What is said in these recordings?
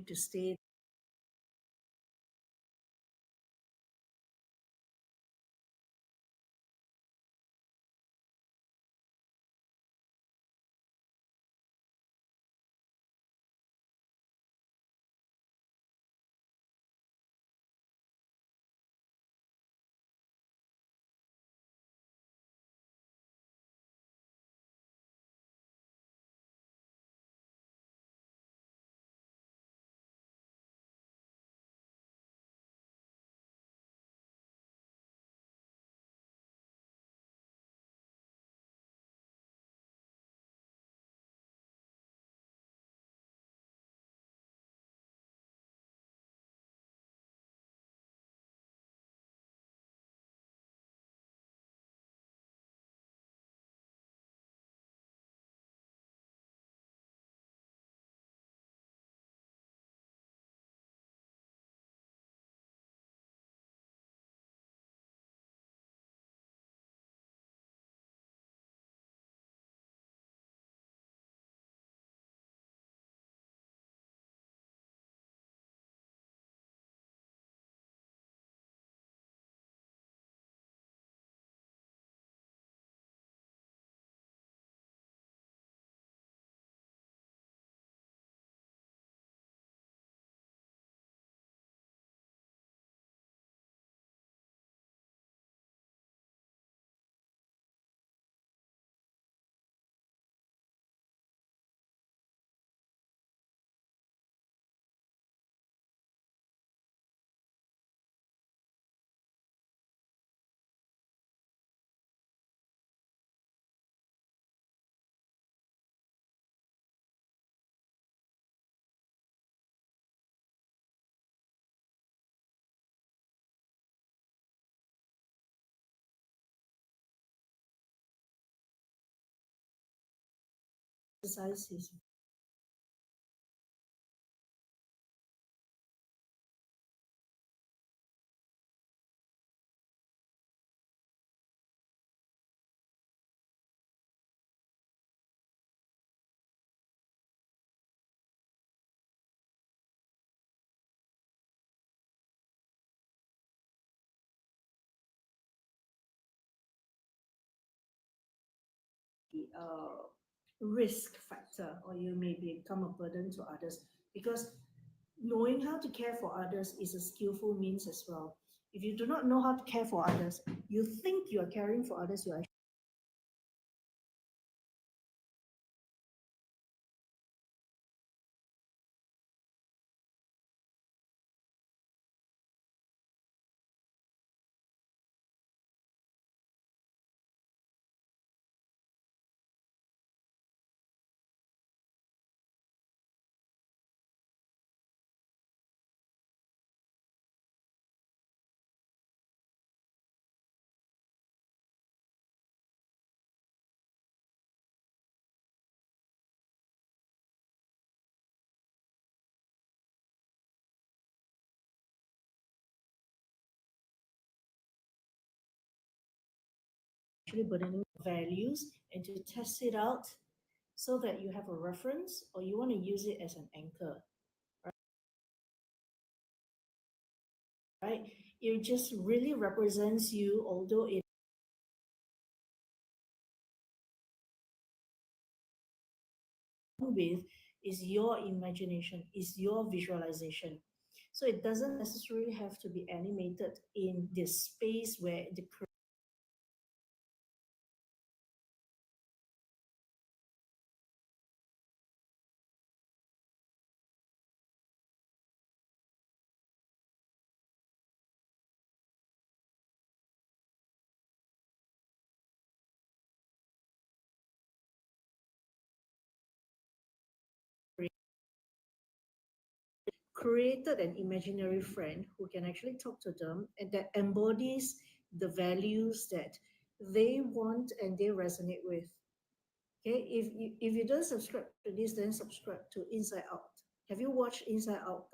to stay. Exercise is uh, risk factor, or you may become a burden to others, because knowing how to care for others is a skillful means as well. If you do not know how to care for others, you think you are caring for others, you are actually burdening values, and to test it out so that you have a reference or you want to use it as an anchor, right? It just really represents you, although it with is your imagination, is your visualization. So it doesn't necessarily have to be animated in this space where the created an imaginary friend who can actually talk to them and that embodies the values that they want and they resonate with. Okay, if you don't subscribe to this, then subscribe to Inside Out. Have you watched Inside Out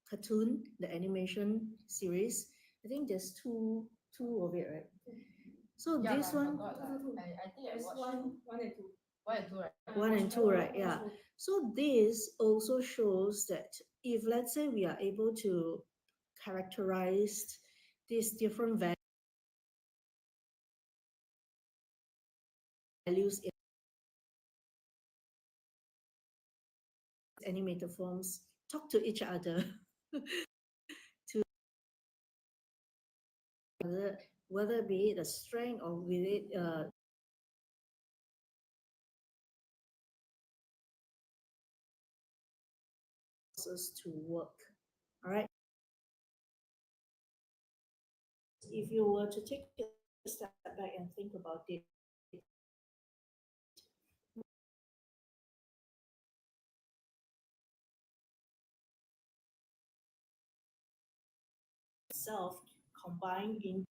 cartoon, the animation series? I think there's two of it, right? So this one, I think I this watched one, one and two. One and two, right? one and two, right? Yeah. So this also shows that if, let's say, we are able to characterize these different values in animated forms, talk to each other, to whether be it a strength or with it to work. All right. If you were to take a step back and think about it, itself combined in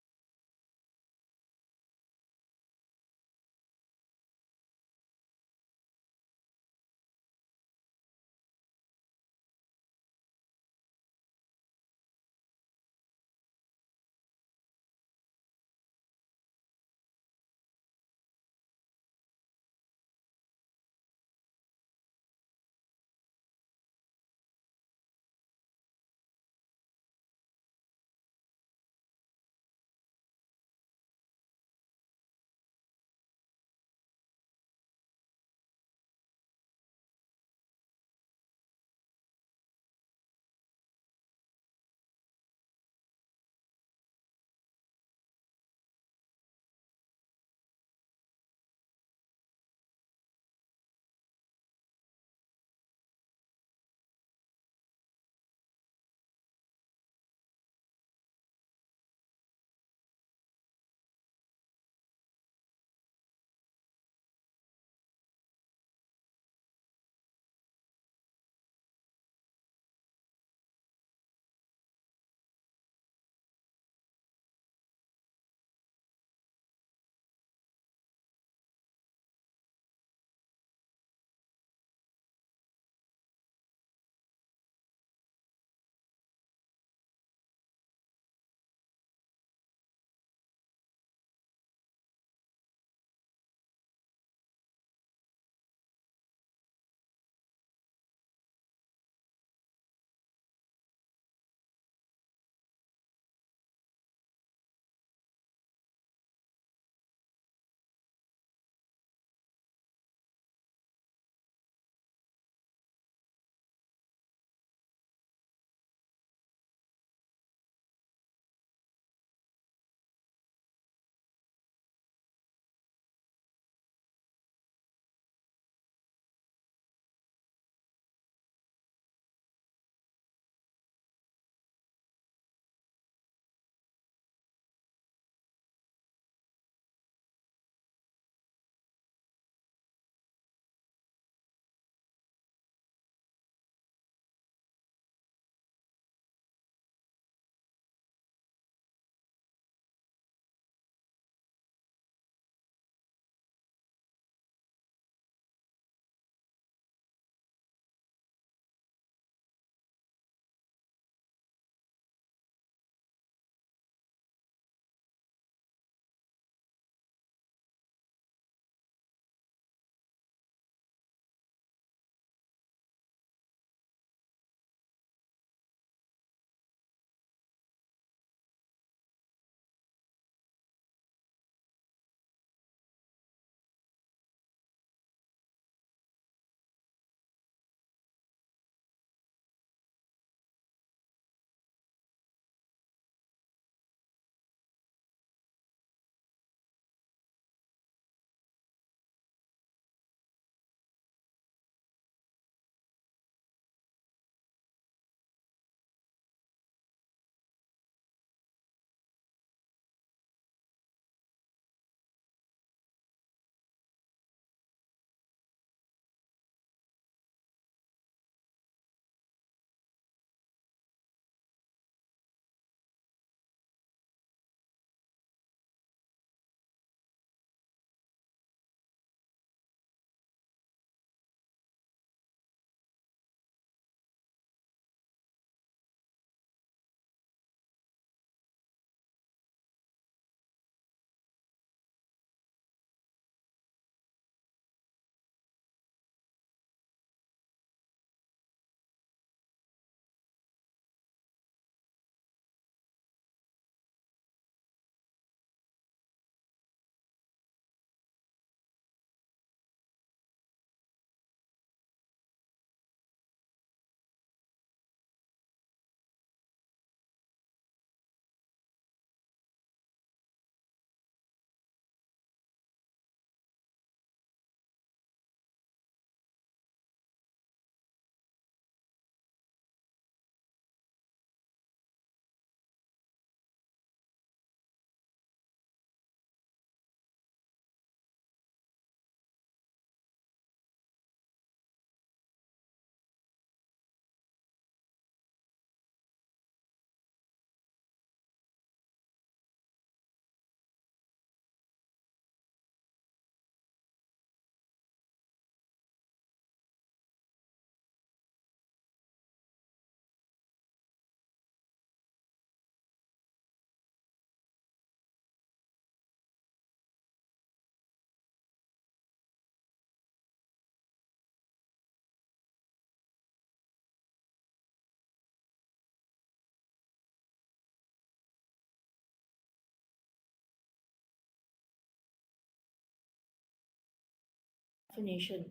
definition.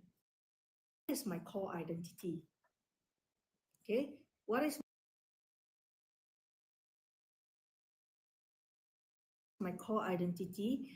What is my core identity? Okay, what is my core identity?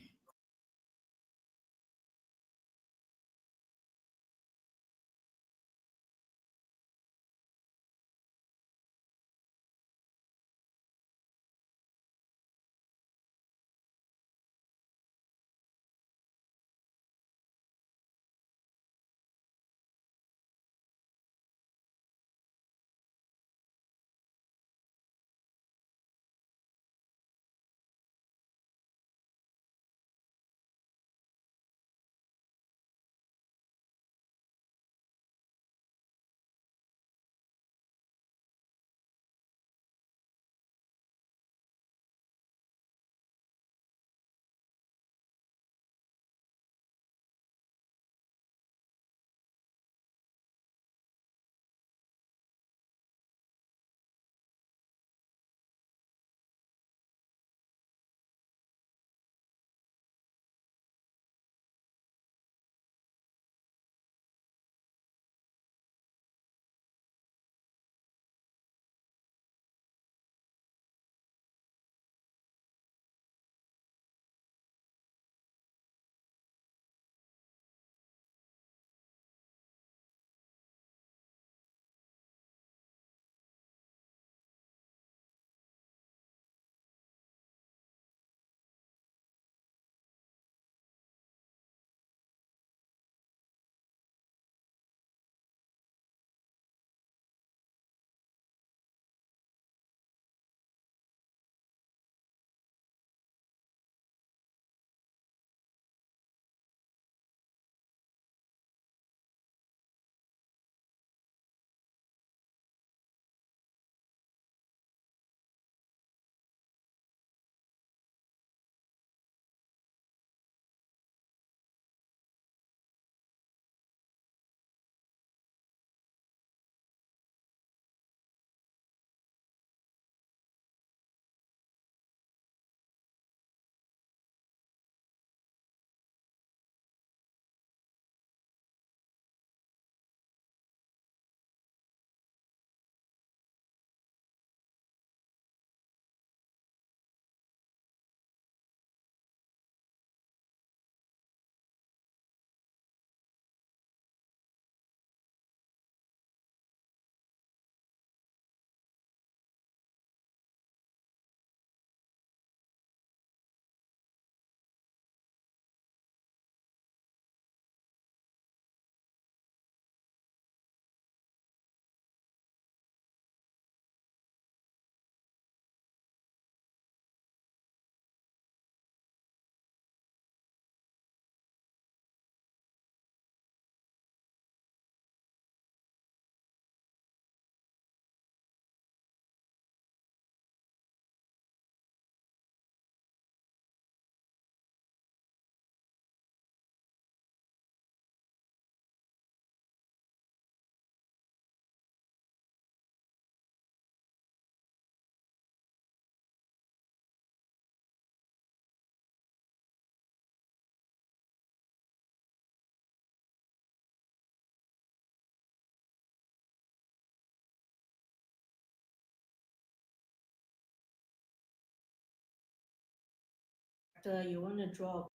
You want to draw,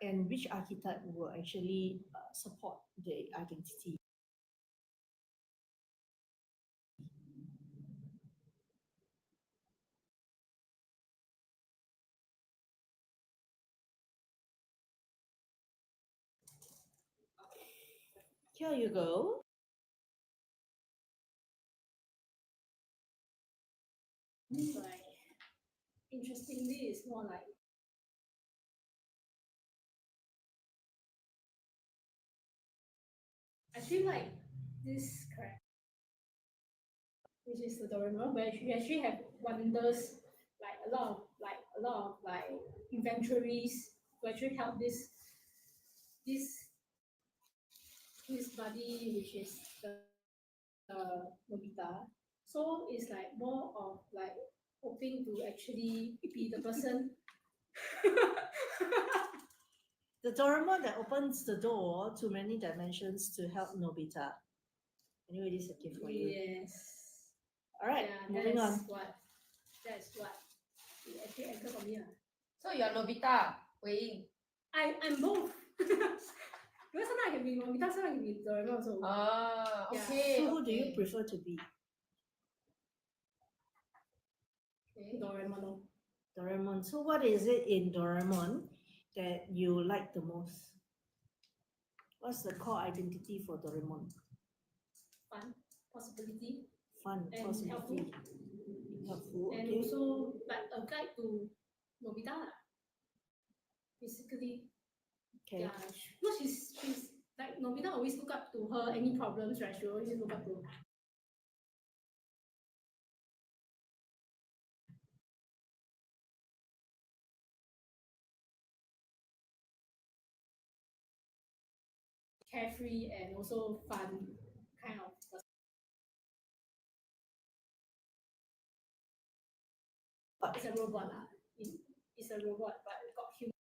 and which archetype will actually support the identity? Here you go. Like, interestingly, it's more like I feel like this character, which is the Doraemon, where she actually have wonders, like a lot of inventories to actually help this his buddy, which is the Nobita. So it's like more of like hoping to actually be the person The Doraemon that opens the door to many dimensions to help Nobita. Anyway, this is a gift for you. Yes. All right, Yeah, moving on. That's what it actually anchored for me. So you're Nobita, Wei Ying. I'm both. Because sometimes I can be Nobita, sometimes I can be Doraemon also. Ah, Yeah. okay. So who do you okay. prefer to be? Okay. Doraemon. No. Doraemon. So what is it in Doraemon that you like the most? What's the core identity for Doraemon? Fun, possibility, Fun, and possibility, helpful. and Okay. also like a guide to Nobita. Lah. Basically, Okay. yeah. Because she's like Nobita always look up to her. Any problems, right? She always look up to. Carefree and also fun kind of person. It's a robot lah. It's a robot, but got human.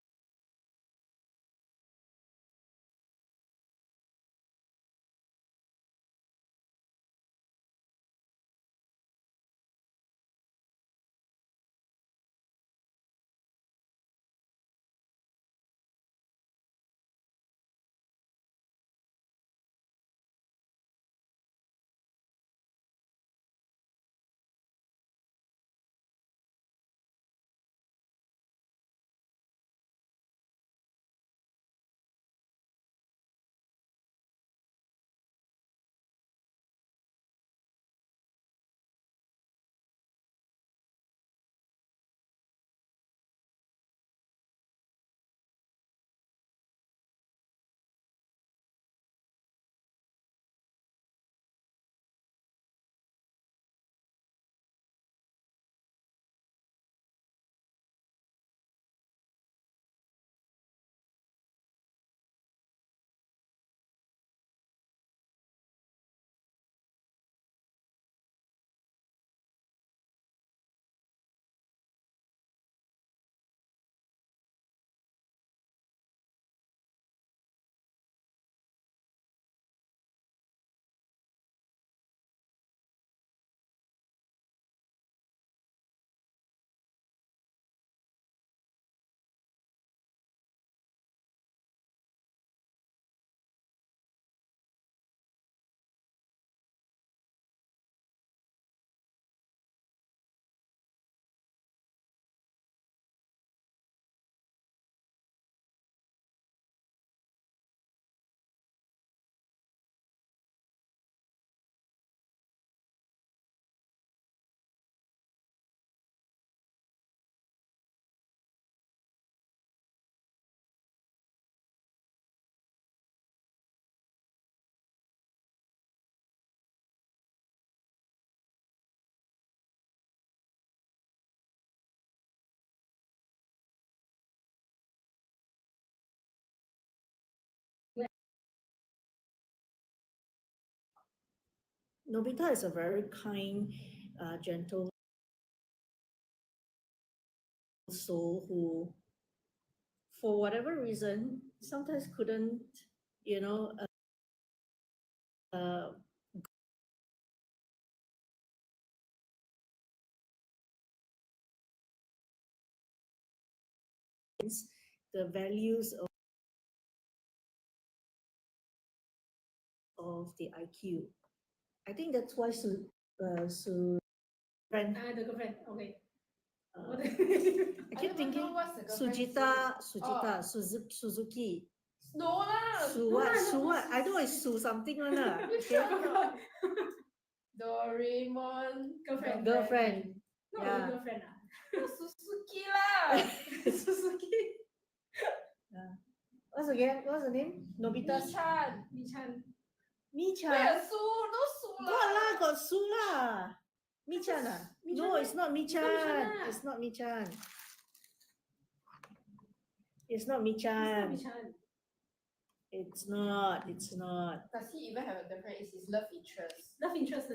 Nobita is a very kind, gentle soul who, for whatever reason, sometimes couldn't, you know, the values of the IQ. I think that's why friend. The girlfriend. Okay. Uh, What I I keep don't even thinking know what's the girlfriend's Sujita, name. Suzuki. No lah. Su No what? lah, Su no, what? I know it's Su something one lah. Which Okay. one? Doraemon. Girlfriend. Girlfriend. No, Yeah. girlfriend. Suzuki lah. Suzuki. Yeah. What's the name? Nobita's Mi-chan. Mi-chan. Mi-chan. Where Su? No Su Got lah, lah. got Su lah. Mi-chan ah? Mi-chan No, meh? it's not It's not Mi-chan. Mi-chan lah. It's not Mi-chan. It's not It's not Mi-chan. Mi-chan. It's not. It's not. Does he even have a girlfriend? Is his love interest? Love interest.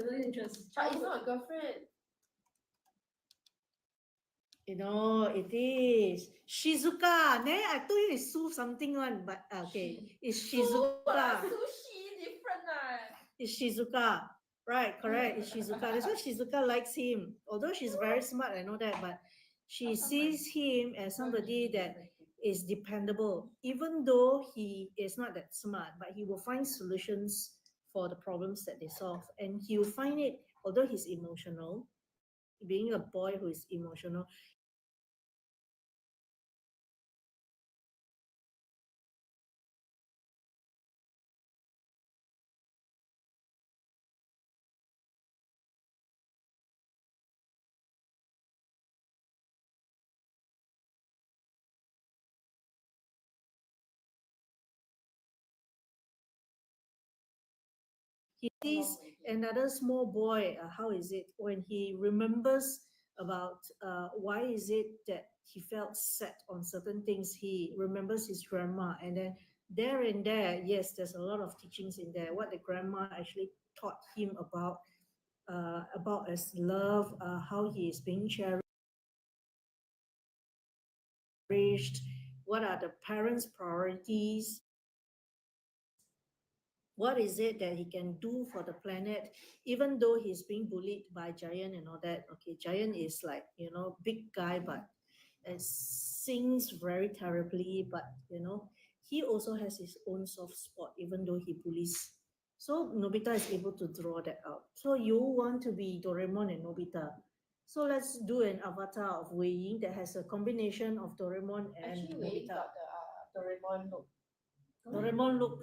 But it's not a girlfriend. You know, it is Shizuka. Then I told you it's Su something one, but okay, it's Shizuka. Sushi different ah. It's Shizuka. Right, correct. It's Shizuka. That's why Shizuka likes him. Although she's very smart, I know that, but she sees him as somebody that is dependable, even though he is not that smart, but he will find solutions for the problems that they solve. And he will find it, although he's emotional, being a boy who is emotional, he sees another small boy. How is it when he remembers about why is it that he felt sad on certain things? He remembers his grandma, and then there and there, yes, there's a lot of teachings in there. What the grandma actually taught him about his love, how he is being cherished, what are the parents' priorities, what is it that he can do for the planet, even though he's being bullied by Giant and all that. Okay, Giant is like, big guy, but sings very terribly, but he also has his own soft spot, even though he bullies. So Nobita is able to draw that out. So you want to be Doraemon and Nobita. So let's do an avatar of Wei Ying that has a combination of Doraemon and Actually, we Nobita. got the Doraemon look. Doraemon look.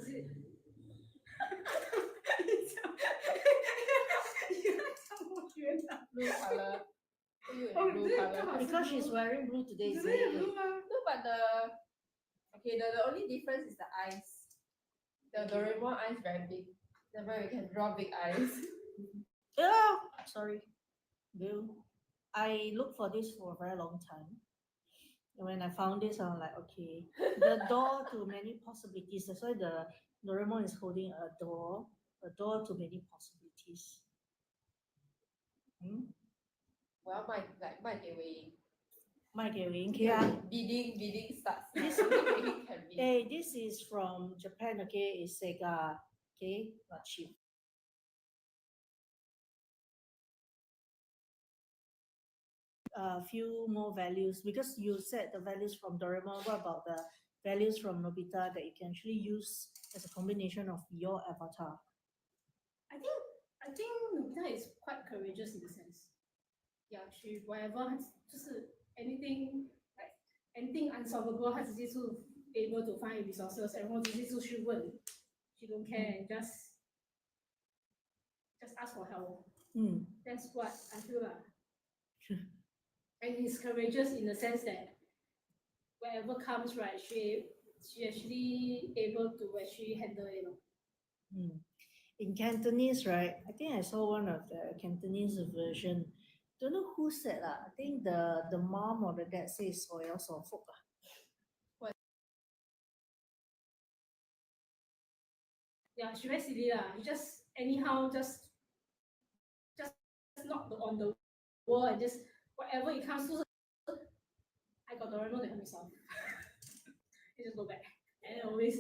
Blue color. You in blue color. Because she's wearing blue today, Is isn't it it? blue ah? No, but the only difference is the eyes. The Doraemon eyes very big. Never we can draw big eyes. Yeah, sorry, Bill. I looked for this for a very long time. And when I found this, I'm like, okay, the door to many possibilities. That's why the Doraemon is holding a door to many possibilities. Hmm? Well, might get way. 卖给林 K 啊。 Bidding starts. This- Bidding can be. Hey, this is from Japan, okay? It's Sega, okay? Not cheap. A few more values because you said the values from Doraemon. What about the values from Nobita that you can actually use as a combination of your avatar? I think Nobita is quite courageous in a sense. Yeah, she whatever 就是 anything like anything unsolvable，她直接就 able to find resources，然后直接就去问，she don't care，just ask for help. That's what I feel lah. And he's courageous in the sense that whatever comes, right, she actually able to actually handle it. In Cantonese, right? I think I saw one of the Cantonese version. Don't know who said lah. I think the mom or the dad says soya so fuk. Yeah, she very silly lah. You just anyhow just knock on the wall and just whatever it comes to. I got Doraemon to help me solve. You just go back and always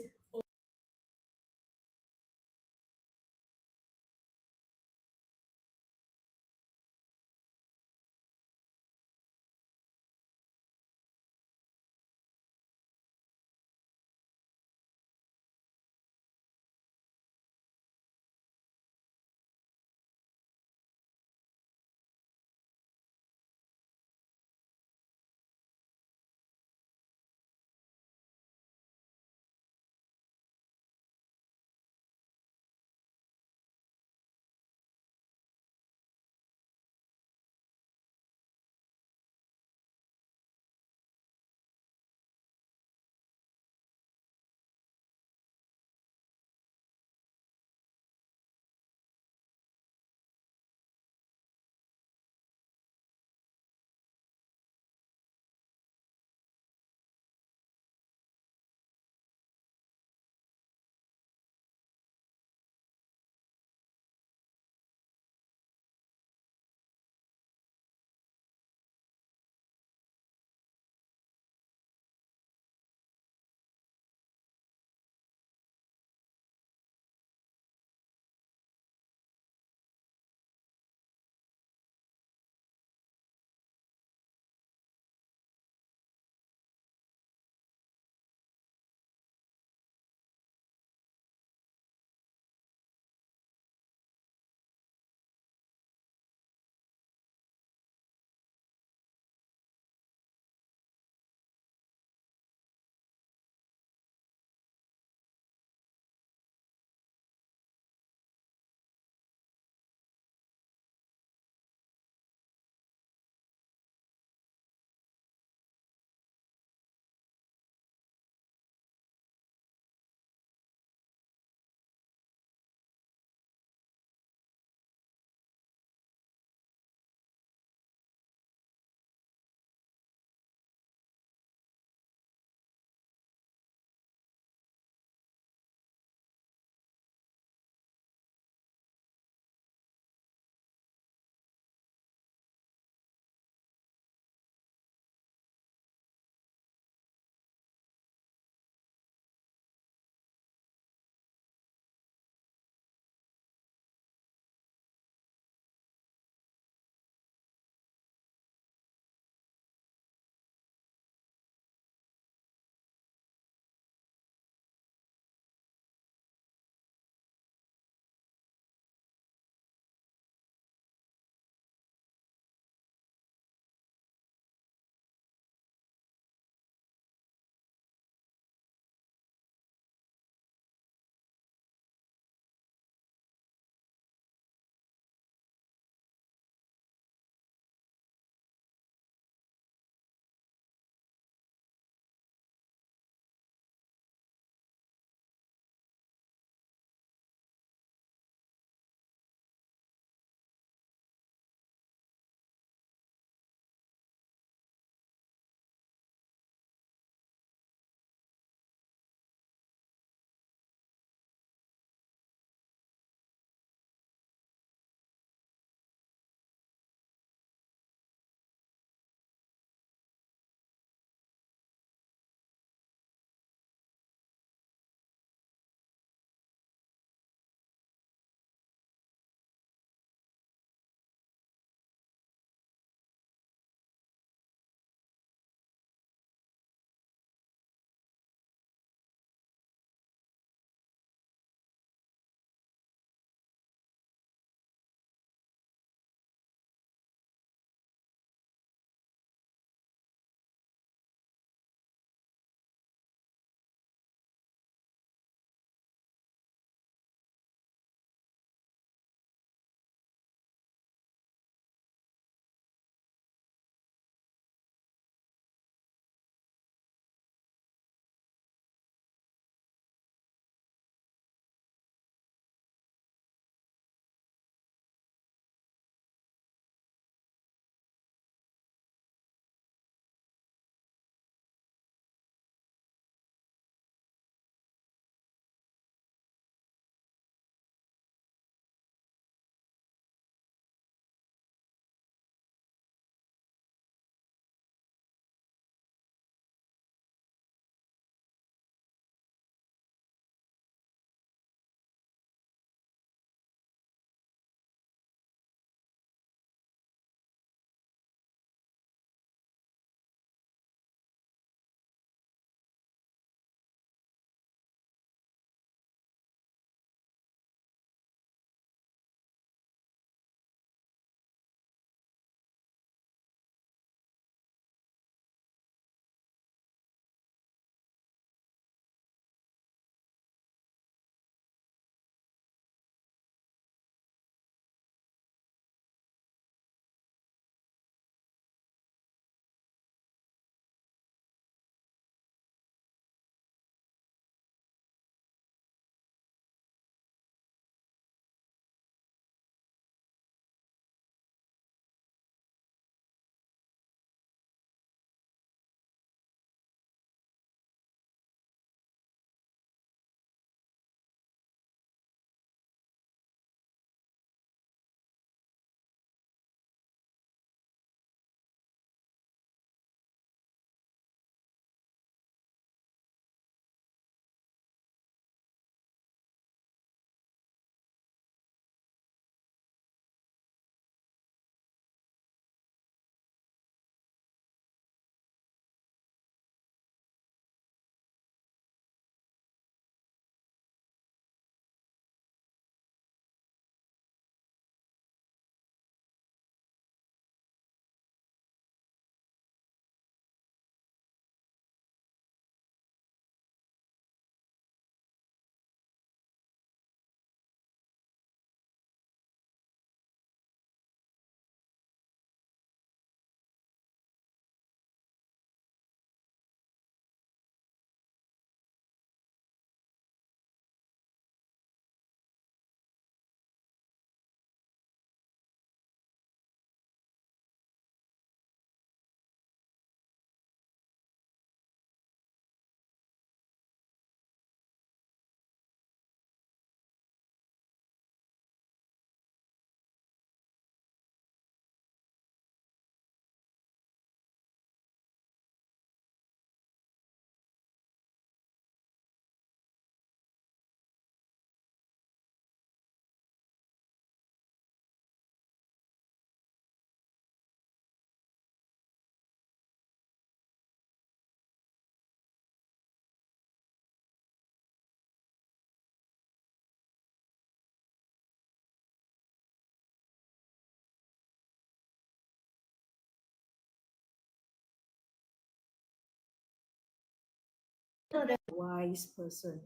wise person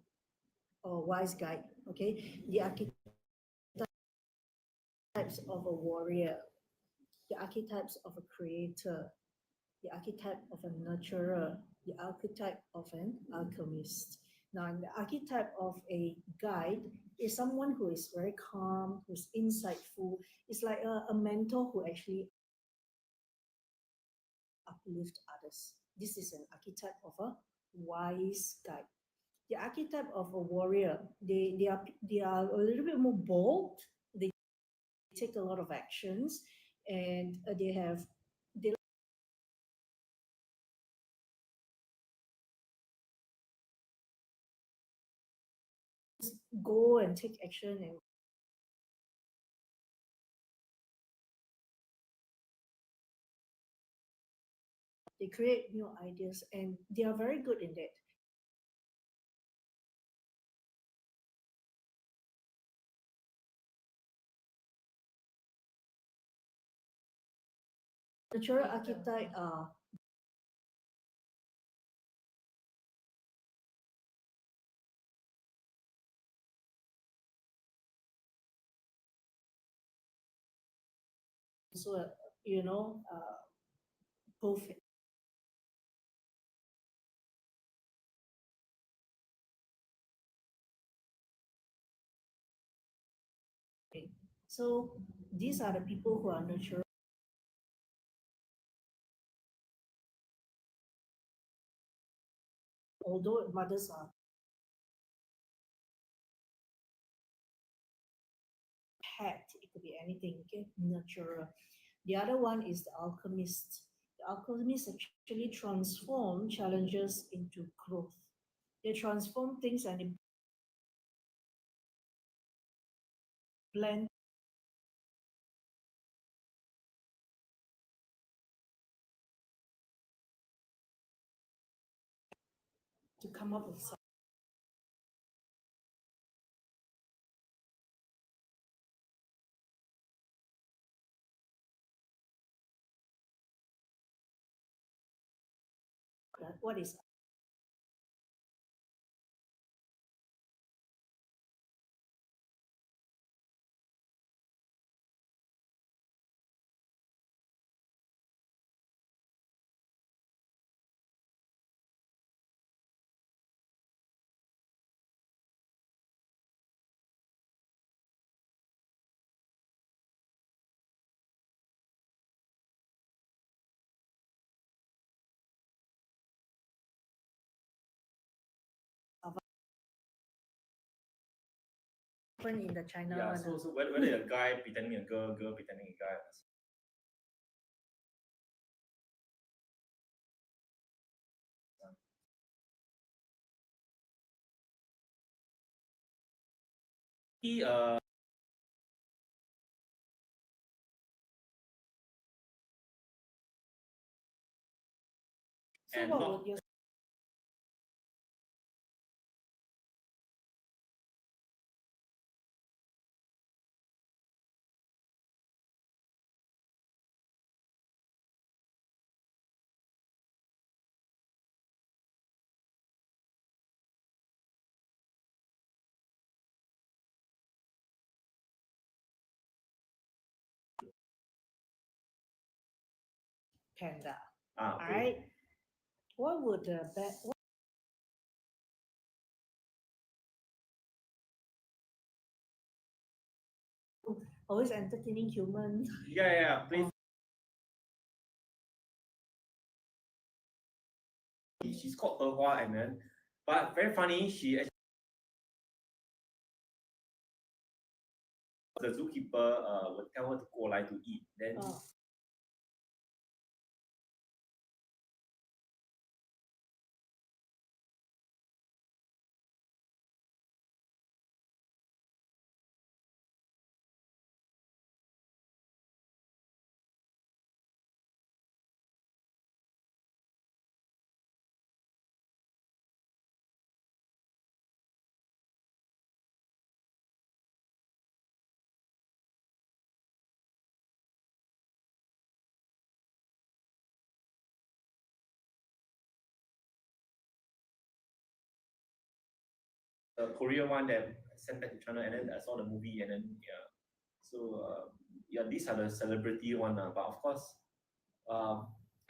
or wise guide. Okay, the archetypes of a warrior, the archetypes of a creator, the archetype of a nurturer, the archetype of an alchemist. Now, the archetype of a guide is someone who is very calm, who's insightful. It's like a mentor who actually uplift others. This is an archetype of a wise guide. The archetype of a warrior, they are a little bit more bold. They take a lot of actions, and they go and take action and they create new ideas, and they are very good in that. Natural archetype are also, both. So these are the people who are natural. Although mothers are pet, it could be anything, okay? Natural. The other one is the alchemist. The alchemists actually transform challenges into growth. They transform things and they blend to come up with something. What is different in the China Yeah, one? so whether a guy pretending a girl, girl pretending a guy. He So and what not would you panda? All okay. right. What would the always entertaining human? Yeah, please. She's called He Hua, and then, but very funny. She actually the zookeeper would tell her to go like to eat. Then Oh. Korea one that sent back to China, and then I saw the movie, and then yeah. So yeah, these are the celebrity one, but of course,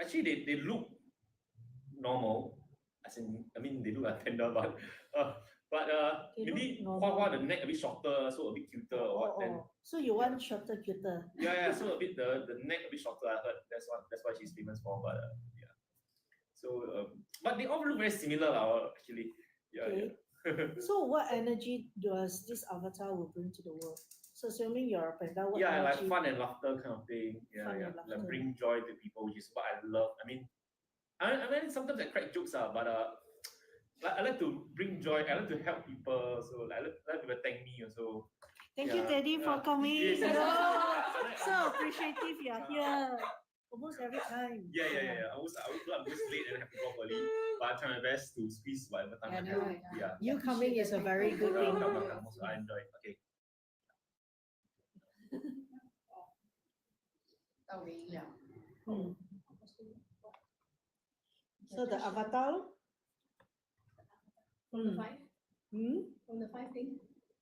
actually they look normal. As in, I mean, they look like panda, They maybe look Hua normal. the neck a bit shorter, so a bit cuter or what. Then So you want shorter, cuter. yeah, so a bit the neck a bit shorter. I heard that's why she's famous for. But yeah, so but they all look very similar, actually. Yeah, Okay. So what energy does this avatar will bring to the world? So assuming you're a panda, what yeah, like energy? fun and laughter kind of thing. Yeah, Fun yeah, and like laughter. bring joy to people, which is what I love. I mean, sometimes I crack jokes, but like, I like to bring joy. I like to help people. So like, I like people thank me also. Thank you, Yeah, Teddy, for yeah. coming. Yes, yes, yes. Oh, so appreciative you're here. Almost every time. Yeah. I was late and I have to go off early, but I try my best to squeeze whatever time I Yeah, have. no, Yeah. You coming is a very good thing. Welcome. Also, I enjoy. Okay. 到尾了。 So the avatar. From the Mm. five, Hmm? from the five thing.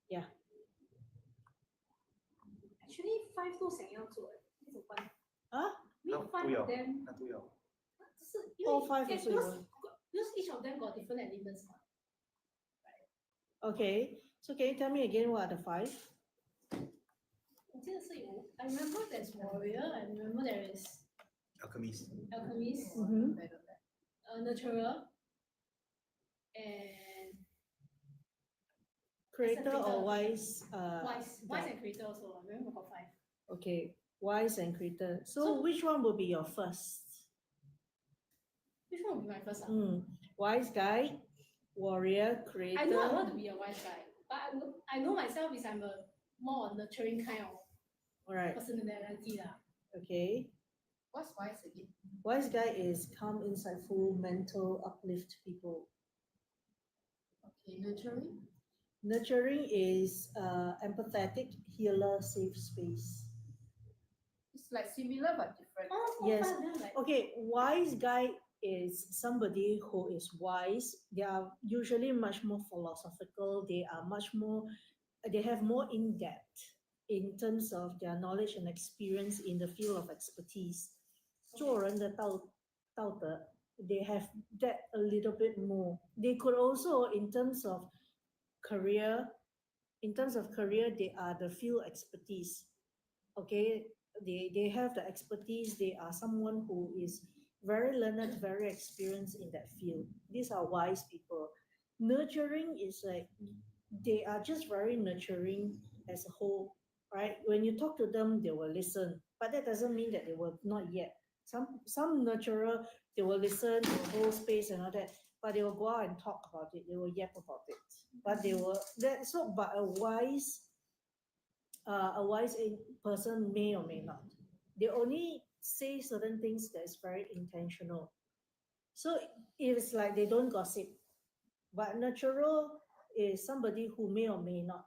Yeah. Actually, five 都想要做，一种关。Huh? Me 那 five 都要， of them 那都要。只是因为 All five yeah, also you want. because each of them got different elements 嘛。 Okay. So can you tell me again what are the five? 我记得是有 I remember there's warrior, I remember there is Alchemist. alchemist, Mm-hmm. nurturer, and Creator or creator. wise? wise guide. and creator also. I remember got five. Okay. Wise and creator. So So- which one will be your first? Which one will be my first? Wise guy, warrior, creator. I know I want to be a wise guy, but I know myself is I'm a more nurturing kind of All right. personality lah. Okay. What's wise again? Wise guy is calm, insightful, mental, uplift people. Okay, nurturing. Nurturing is empathetic, healer, safe space. It's like similar but different. Oh, Yes. five, then I'm like, Okay, wise guy is somebody who is wise. They are usually much more philosophical. They are much more, they have more in depth in terms of their knowledge and experience in the field of expertise. 做人的道德, they have that a little bit more. They could also, in terms of career, they are the field expertise. Okay, they have the expertise. They are someone who is very learned, very experienced in that field. These are wise people. Nurturing is like they are just very nurturing as a whole, right? When you talk to them, they will listen, but that doesn't mean that they will not yet. Some nurturer, they will listen, they will hold space and all that, but they will go out and talk about it. They will yap about it, but they will that so. But a wise person may or may not. They only say certain things that is very intentional. So it's like they don't gossip. But natural is somebody who may or may not.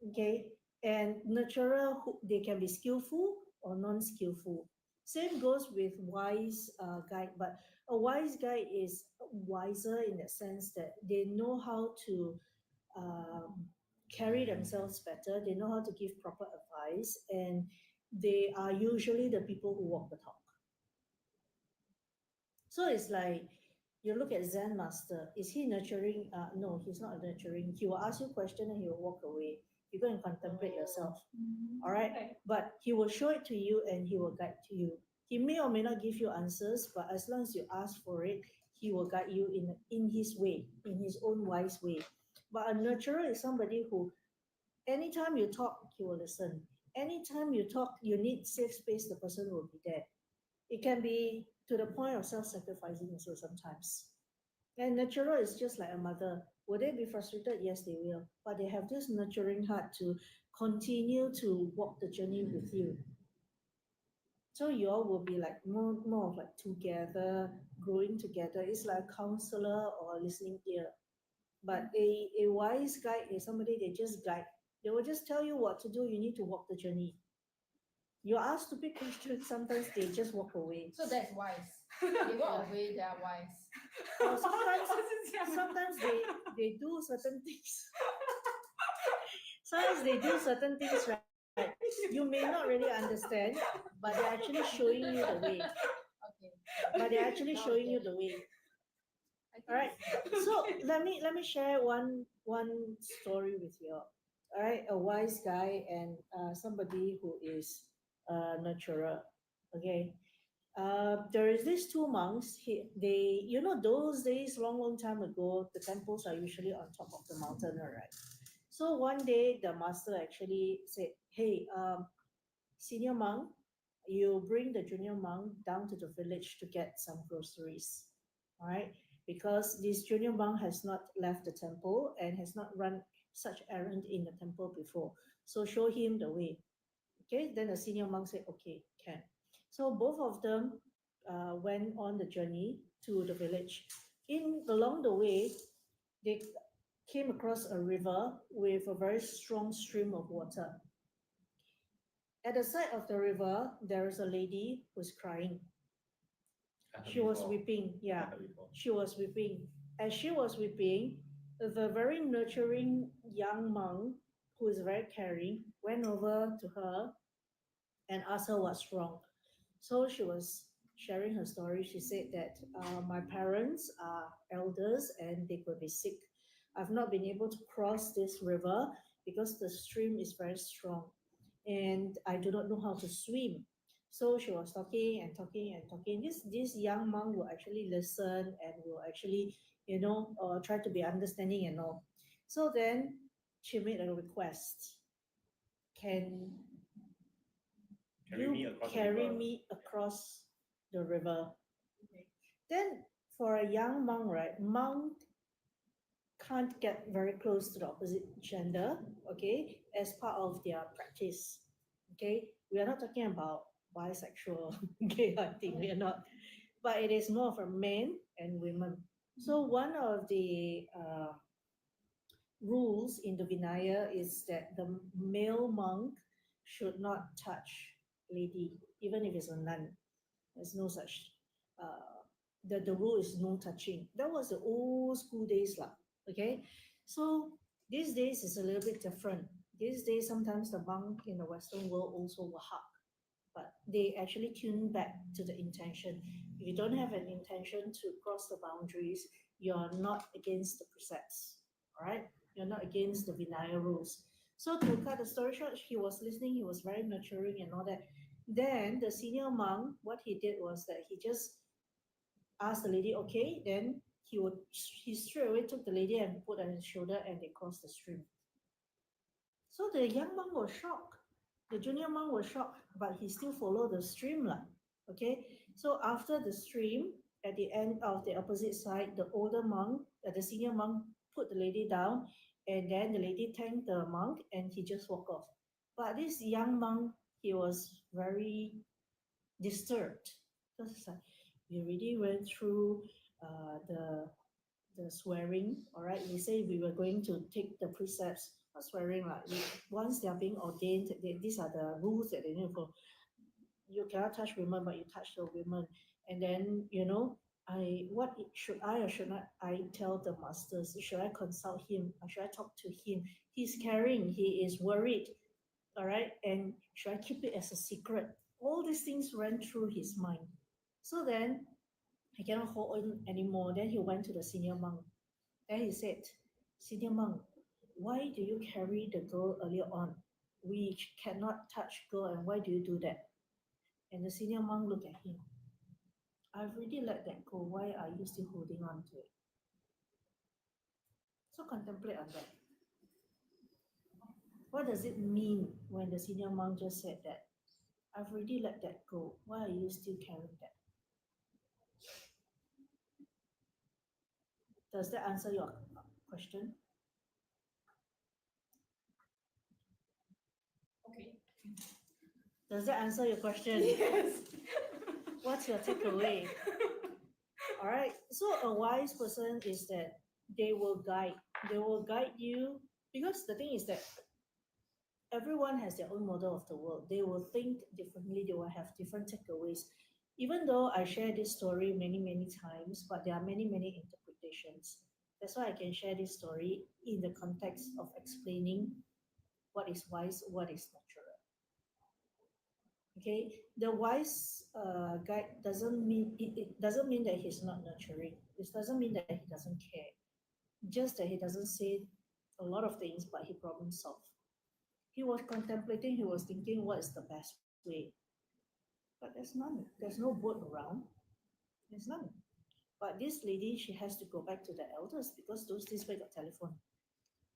Okay, and natural they can be skillful or non-skillful. Same goes with wise guy, but a wise guy is wiser in the sense that they know how to carry themselves better. They know how to give proper advice, and they are usually the people who walk the talk. So it's like you look at Zen master. Is he nurturing? No, he's not nurturing. He will ask you a question and he will walk away. You go and contemplate yourself. All right, okay. but he will show it to you and he will guide to you. He may or may not give you answers, but as long as you ask for it, he will guide you in his way, in his own wise way. But a nurturer is somebody who, anytime you talk, he will listen. Anytime you talk, you need safe space, the person will be there. It can be to the point of self-sacrificing also sometimes. And nurturer is just like a mother. Will they be frustrated? Yes, they will. But they have this nurturing heart to continue to walk the journey with you. So you all will be like more of like together, growing together. It's like a counselor or a listening ear. But a wise guide is somebody they just guide. They will just tell you what to do. You need to walk the journey. You ask stupid questions, sometimes they just walk away. So that's wise. They walk away, they are wise. Or sometimes 是这样吗 sometimes they do certain things. Sometimes they do certain things, right? You may not really understand, but they're actually showing you the way. Okay. But they're actually Now we showing you get the way. I think Alright. it's- So let me share one story with you. All right, a wise guy and somebody who is nurturer. Okay. There is these two monks. They, those days, long time ago, the temples are usually on top of the mountain, right? So one day, the master actually said, "Hey, senior monk, you bring the junior monk down to the village to get some groceries, all right? Because this junior monk has not left the temple and has not run such errand in the temple before. So show him the way." Okay, then the senior monk said, "Okay, can." So both of them went on the journey to the village. Along the way, they came across a river with a very strong stream of water. At the side of the river, there is a lady who's crying. I heard She was before. weeping. I Yeah, heard before. she was weeping. As she was weeping, the very nurturing young monk, who is very caring, went over to her and asked her what's wrong. So she was sharing her story. She said that my parents are elders and they could be sick. I've not been able to cross this river because the stream is very strong and I do not know how to swim. So she was talking and talking and talking. This young monk will actually listen and will actually, try to be understanding and all. So then she made a request. Can Carry me you across the carry river. me across the river? Then for a young monk, right, monk can't get very close to the opposite gender, okay, as part of their practice. Okay, we are not talking about bisexual gay hunting, we are not, but it is more for men and women. So one of the rules in the Vinaya is that the male monk should not touch lady, even if it's a nun. There's no such. The rule is no touching. That was the old school days, lah. Okay, so these days is a little bit different. These days, sometimes the monk in the Western world also will hug, but they actually tune back to the intention. If you don't have an intention to cross the boundaries, you're not against the precepts. All right, you're not against the Vinaya rules. So to cut the story short, he was listening. He was very nurturing and all that. Then the senior monk, what he did was that he just asked the lady, okay, then he straight away took the lady and put on his shoulder and they crossed the stream. So the young monk was shocked. The junior monk was shocked, but he still followed the stream lah. Okay, so after the stream, at the end of the opposite side, the older monk, the senior monk, put the lady down, and then the lady thanked the monk, and he just walked off. But this young monk, he was very disturbed because it's like we already went through the swearing. All right, we say we were going to take the precepts. Not swearing, like once they are being ordained, these are the rules that they need to follow. You cannot touch women, but you touch the women, and then should I or should not I tell the masters? Should I consult him? Or should I talk to him? He's caring. He is worried. All right, and should I keep it as a secret? All these things ran through his mind. So then he cannot hold on anymore. Then he went to the senior monk. Then he said, "Senior monk, why do you carry the girl earlier on? We cannot touch girl, and why do you do that?" And the senior monk looked at him. "I've already let that go. Why are you still holding on to it?" So contemplate on that. What does it mean when the senior monk just said that? I've already let that go. Why are you still carrying that? Does that answer your question? Okay. Does that answer your question? Yes. What's your takeaway? All right. So a wise person is that they will guide. They will guide you because the thing is that everyone has their own model of the world. They will think differently, they will have different takeaways. Even though I share this story many, many times, but there are many, many interpretations. That's why I can share this story in the context of explaining what is wise, what is natural. Okay, the wise guide doesn't mean that he's not nurturing. It doesn't mean that he doesn't care. Just that he doesn't say a lot of things, but he problem solve. He was contemplating. He was thinking, what is the best way? But there's none. There's no boat around. There's none. But this lady, she has to go back to the elders because those days we got telephone.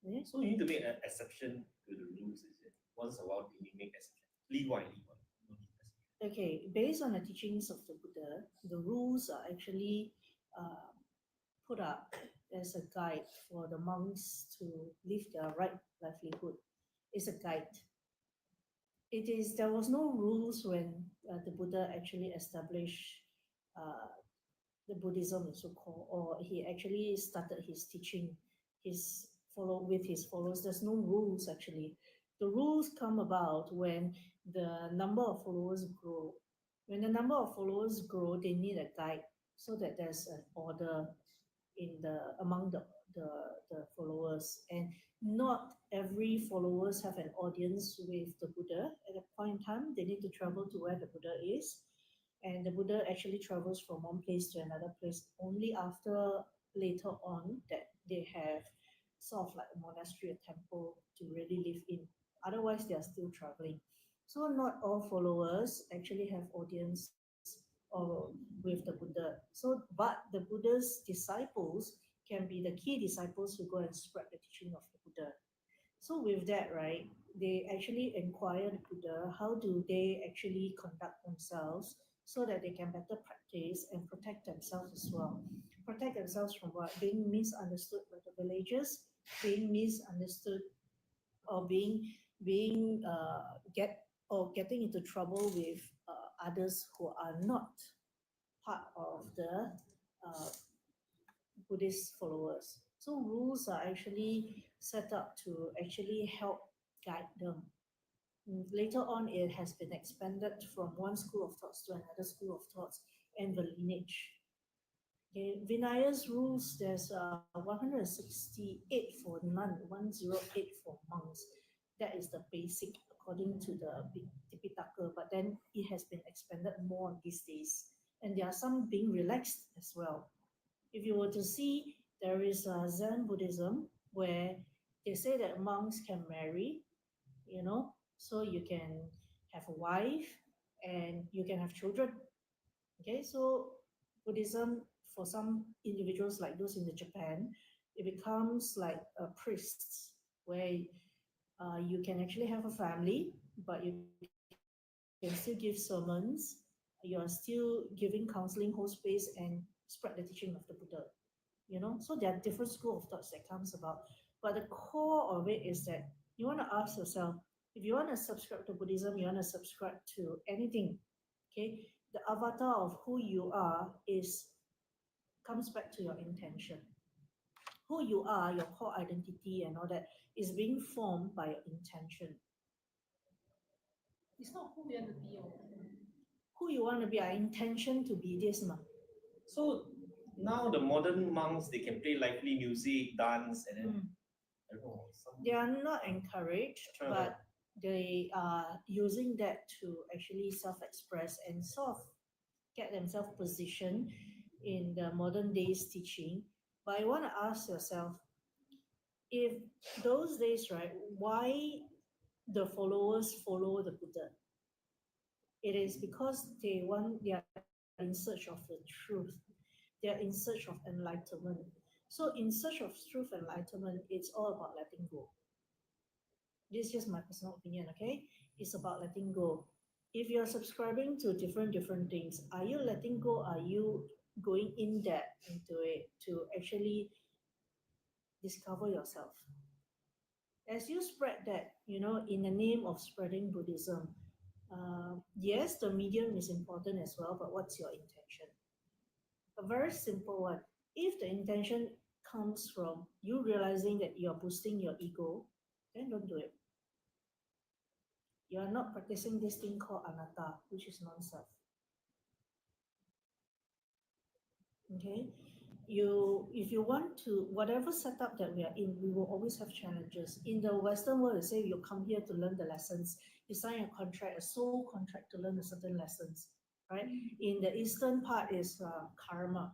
Yeah? So you need to make an exception to the rules, is it? Once in a while, you make exception. 例外,例外. No need exception. Okay, based on the teachings of the Buddha, the rules are actually put up as a guide for the monks to live their right livelihood. It's a guide. There was no rules when the Buddha actually established uh, the Buddhism, so called, or he actually started his teaching, with his followers. There's no rules actually. The rules come about when the number of followers grow. When the number of followers grow, they need a guide so that there's an order among the followers, and not every followers have an audience with the Buddha at a point in time. They need to travel to where the Buddha is, and the Buddha actually travels from one place to another place only after later on that they have sort of like a monastery, a temple to really live in. Otherwise, they are still traveling. So not all followers actually have audience or with the Buddha. So, but the Buddha's disciples can be the key disciples who go and spread the teaching of the Buddha. So with that, right, they actually inquire the Buddha, how do they actually conduct themselves so that they can better practice and protect themselves as well. Protect themselves from what? Being misunderstood by the villagers, being misunderstood, or getting into trouble with others who are not part of the uh, Buddhist followers. So rules are actually set up to actually help guide them. Later on, it has been expanded from one school of thoughts to another school of thoughts and the lineage. Okay, Vinayas rules, there's 168 for nun, 108 for monks. That is the basic according to the Tipitaka, but then it has been expanded more these days. And there are some being relaxed as well. If you were to see, there is a Zen Buddhism where they say that monks can marry, so you can have a wife and you can have children. Okay, so Buddhism for some individuals like those in the Japan, it becomes like a priest where you can actually have a family, but you can still give sermons. You are still giving counseling, hold space, and spread the teaching of the Buddha. So there are different school of thoughts that comes about, but the core of it is that you want to ask yourself, if you want to subscribe to Buddhism, you want to subscribe to anything, okay, the avatar of who you are comes back to your intention. Who you are, your core identity and all that is being formed by your intention. It's not who we want to be. Who you want to be, our intention to be this. So now the modern monks, they can play lively music, dance, and then, I don't know, They are not encouraged, but they are using that to actually self-express and sort of get themselves positioned in the modern days teaching. But I want to ask yourself, if those days, right, why the followers follow the Buddha? It is because they are in search of the truth. They are in search of enlightenment. So in search of truth and enlightenment, it's all about letting go. This is just my personal opinion, okay? It's about letting go. If you're subscribing to different things, are you letting go? Are you going in depth into it to actually discover yourself? As you spread that, in the name of spreading Buddhism, yes, the medium is important as well, but what's your intention? A very simple one. If the intention comes from you realizing that you're boosting your ego, then don't do it. You are not practicing this thing called anatta, which is non-self. Okay, if you want to, whatever setup that we are in, we will always have challenges. In the Western world, you say you come here to learn the lessons, you sign a contract, a soul contract to learn the certain lessons, right? In the Eastern part is karma,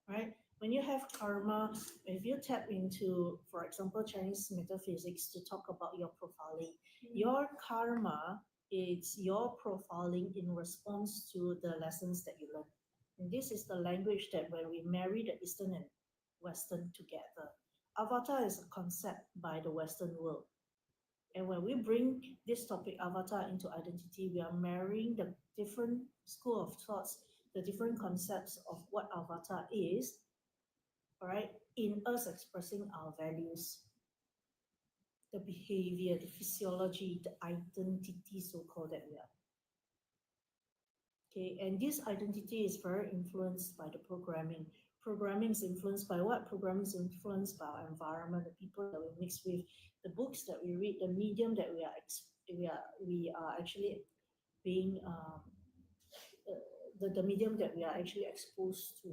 right? When you have karma, if you tap into, for example, Chinese metaphysics to talk about your profiling, your karma is your profiling in response to the lessons that you learn. And this is the language that when we marry the Eastern and Western together, avatar is a concept by the Western world. And when we bring this topic, avatar, into identity, we are marrying the different school of thoughts, the different concepts of what avatar is, all right, in us expressing our values, the behavior, the physiology, the identity, so-called, that we are. Okay, and this identity is very influenced by the programming. Programming is influenced by what? Programming is influenced by our environment, the people that we mix with, the books that we read, the medium that we are actually being the medium that we are actually exposed to.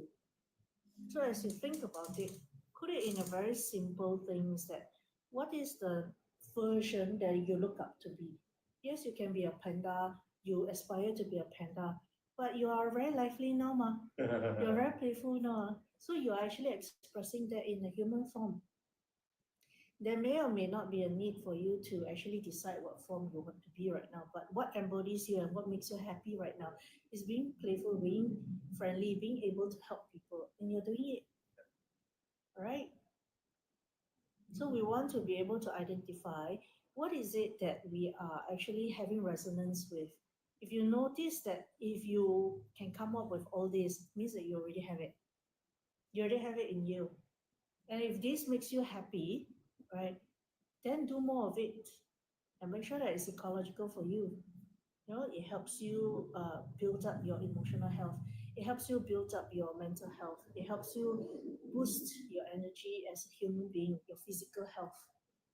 So as you think about it, put it in a very simple things that what is the version that you look up to be? Yes, you can be a panda, you aspire to be a panda, but you are very lively now, ma. You're very playful now. So you are actually expressing that in a human form. There may or may not be a need for you to actually decide what form you want to be right now, but what embodies you and what makes you happy right now is being playful, being friendly, being able to help people, and you're doing it. All right? So we want to be able to identify what is it that we are actually having resonance with. If you notice that if you can come up with all this, means that you already have it. You already have it in you. And if this makes you happy, right, then do more of it and make sure that it's ecological for you. You know, it helps you build up your emotional health. It helps you build up your mental health. It helps you boost your energy as a human being, your physical health.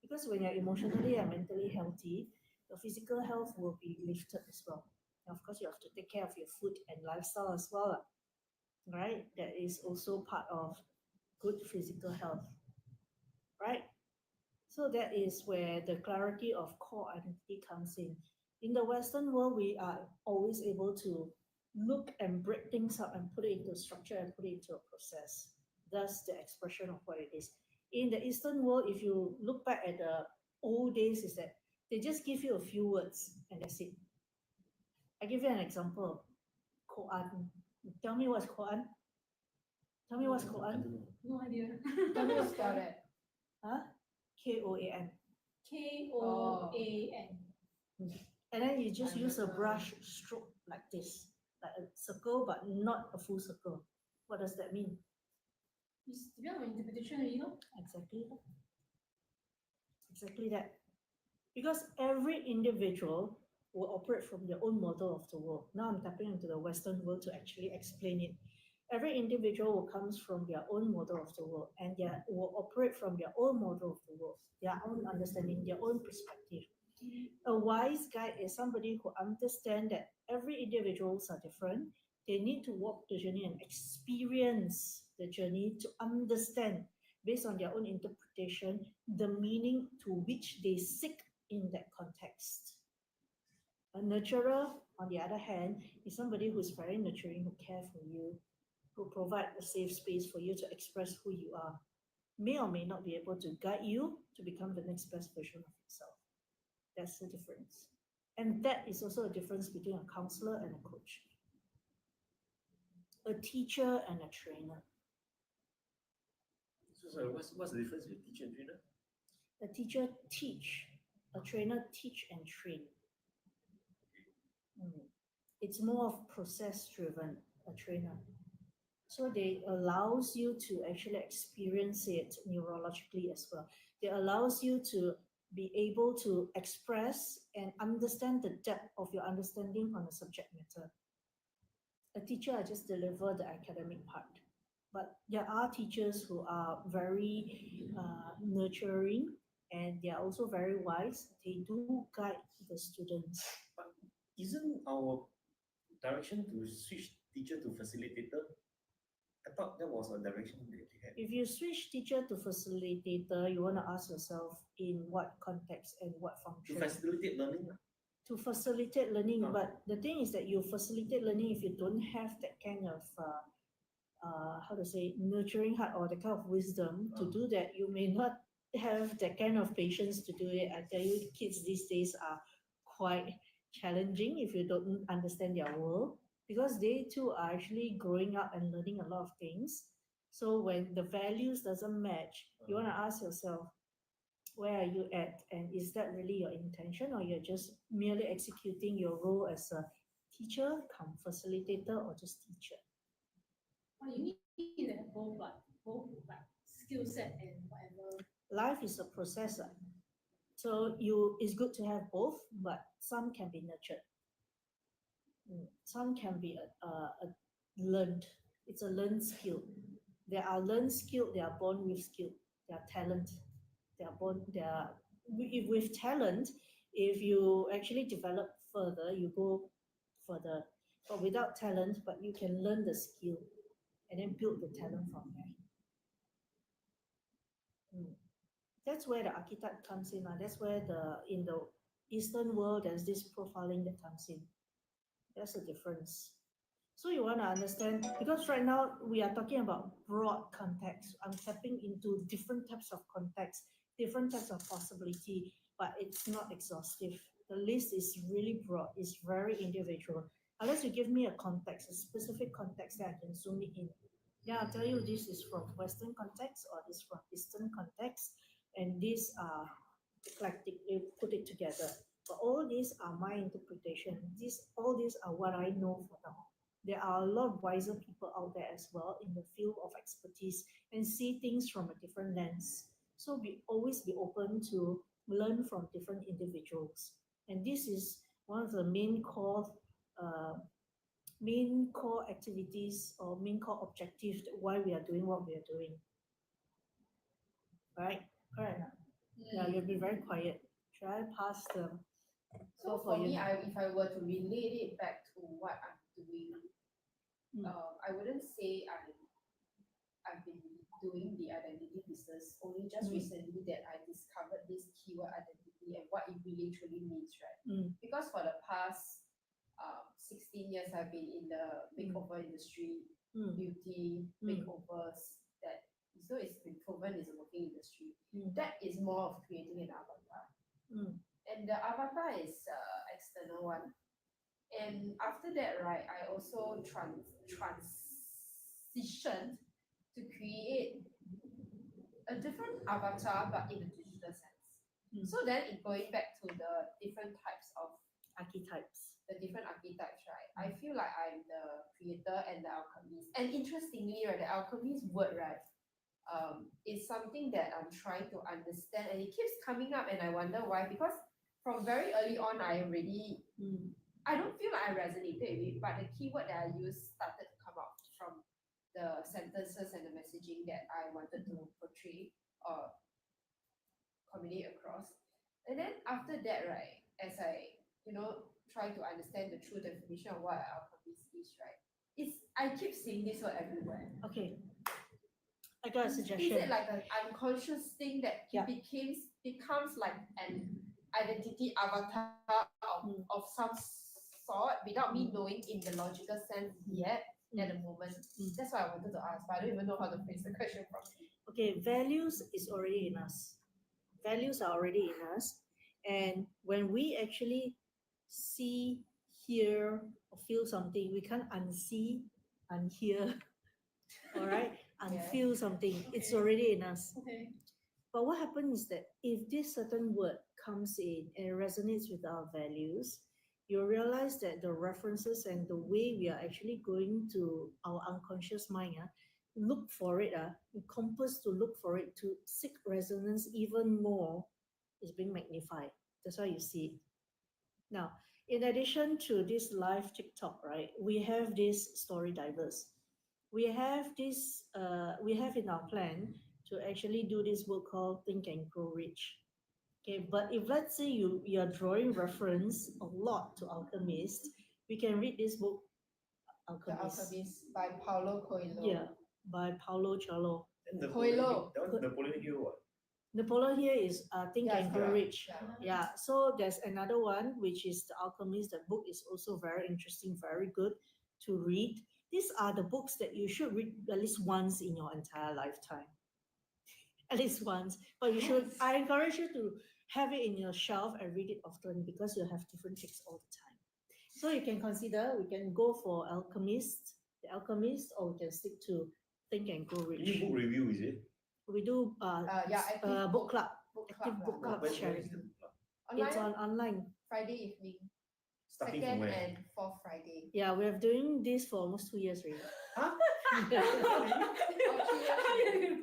Because when you're emotionally and mentally healthy, your physical health will be lifted as well. And of course, you have to take care of your food and lifestyle as well, right? That is also part of good physical health, right? So that is where the clarity of core identity comes in. In the Western world, we are always able to look and break things up and put it into structure and put it into a process. Thus, the expression of what it is. In the Eastern world, if you look back at the old days, is that they just give you a few words and that's it. I give you an example. Koan. Tell me what's Koan. Tell me what's I Koan. don't know. No idea. Tell me what's Spell Koan. that. Huh? Koan. Koan. And then you just I use a don't know. brush stroke like this, like a circle, but not a full circle. What does that mean? It's depend on interpretation, you know. Exactly that. Exactly that. Because every individual will operate from their own model of the world. Now I'm tapping into the Western world to actually explain it. Every individual will comes from their own model of the world and they will operate from their own model of the world, their own understanding, their own perspective. A wise guide is somebody who understands that every individuals are different. They need to walk the journey and experience the journey to understand, based on their own interpretation, the meaning to which they seek in that context. A nurturer, on the other hand, is somebody who is very nurturing, who cares for you, who provide a safe space for you to express who you are, may or may not be able to guide you to become the next best version of yourself. That's the difference. And that is also a difference between a counselor and a coach, a teacher and a trainer. So what's the difference between teacher and trainer? A teacher teach, a trainer teach and train. It's more of process driven, a trainer. So they allows you to actually experience it neurologically as well. They allows you to be able to express and understand the depth of your understanding on the subject matter. A teacher, I just deliver the academic part. But there are teachers who are very nurturing and they are also very wise. They do guide the students. Isn't our direction to switch teacher to facilitator? I thought that was a direction that they had. If you switch teacher to facilitator, you want to ask yourself in what context and what To function. facilitate learning. To facilitate learning, Ah. but the thing is that you facilitate learning if you don't have that kind of how to say, nurturing heart or the kind of wisdom to Ah. do that. You may not have that kind of patience to do it. I tell you, kids these days are quite challenging if you don't understand their world, because they too are actually growing up and learning a lot of things. So when the values doesn't match, you want to ask yourself, where are you at, and is that really your intention, or you're just merely executing your role as a teacher come facilitator or just teacher? Or you need to have both like skill set and whatever. Life is a process, so you it's good to have both, but some can be nurtured. Some can be learned. It's a learned skill. There are learned skill. They are born with skill. They are talent. They are born. They are with talent. If you actually develop further, you go further. But without talent, but you can learn the skill and then build the talent from there. That's where the archetype comes in. That's where in the Eastern world there's this profiling that comes in. That's the difference. So you want to understand, because right now we are talking about broad context. I'm tapping into different types of context, different types of possibility, but it's not exhaustive. The list is really broad, it's very individual. Unless you give me a context, a specific context that I can zoom it in. Yeah, I'll tell you this is from Western context or this from Eastern context, and these are eclectic, you put it together. But all these are my interpretation. All these are what I know for now. There are a lot of wiser people out there as well in the field of expertise and see things from a different lens. So always be open to learn from different individuals. And this is one of the main core activities or main core objectives why we are doing what we are doing. Right? Correct. Yeah, you'll be very quiet. Should I pass the So for for me, you. if I were to relate it back to what I'm doing, I wouldn't say I've been doing the identity business only just recently that I discovered this keyword identity and what it really truly means, right? Because for the past 16 years, I've been in the makeover industry, beauty, makeovers, that so it's been proven is a working industry. That is more of creating an avatar. And the avatar is external one. And after that, right, I also transitioned to create a different avatar, but in a digital sense. So then, going back to the different types of Archetypes. the different archetypes, right? I feel like I'm the creator and the alchemist. And interestingly, right, the alchemist word, right, is something that I'm trying to understand, and it keeps coming up, and I wonder why. Because from very early on, I don't feel like I resonated with it, but the keyword that I used started to come out from the sentences and the messaging that I wanted to portray or communicate across. And then after that, right, as I try to understand the true definition of what alchemist is, right, I keep seeing this word everywhere. Okay. I got a suggestion. Is it like an unconscious thing that Yeah. becomes like an identity avatar of some sort without me knowing in the logical sense yet at the moment? That's what I wanted to ask, but I don't even know how to phrase the question properly. Okay, values is already in us. Values are already in us. And when we actually see, hear, or feel something, we can't unsee, unhear, all right? Unfeel something. It's already in us. Okay. But what happens is that if this certain word comes in and resonates with our values, you realize that the references and the way we are actually going to our unconscious mind, look for it, compass to look for it, to seek resonance even more, is being magnified. That's why you see it. Now, in addition to this live TikTok, right, we have this story divers. We have in our plan to actually do this work called Think and Grow Rich. Okay, but if let's say you're drawing reference a lot to Alchemist, we can read this book, The Alchemist. Alchemist by Paulo Coelho. Yeah, by Paulo Coelho. And Napoleon Coelho. Hill, that one's Napoleon Hill what? Napoleon here is Think Yeah, and it's Grow correct. Rich. Yeah. Yeah, so there's another one which is The Alchemist. The book is also very interesting, very good to read. These are the books that you should read at least once in your entire lifetime. At least once. But you should, I encourage you to have it in your shelf and read it often because you have different takes all the time. So you can consider, we can go for Alchemist, The Alchemist, or we can stick to Think and Grow You Rich. need book review, is it? We do Yeah, active book club. Book Active club book lah. club When sharing. is the book club? It's Online, on online. Friday evening. Starting Second from where? and fourth Friday. Yeah, we have doing this for almost 2 years already. Huh? Oh, 3 years.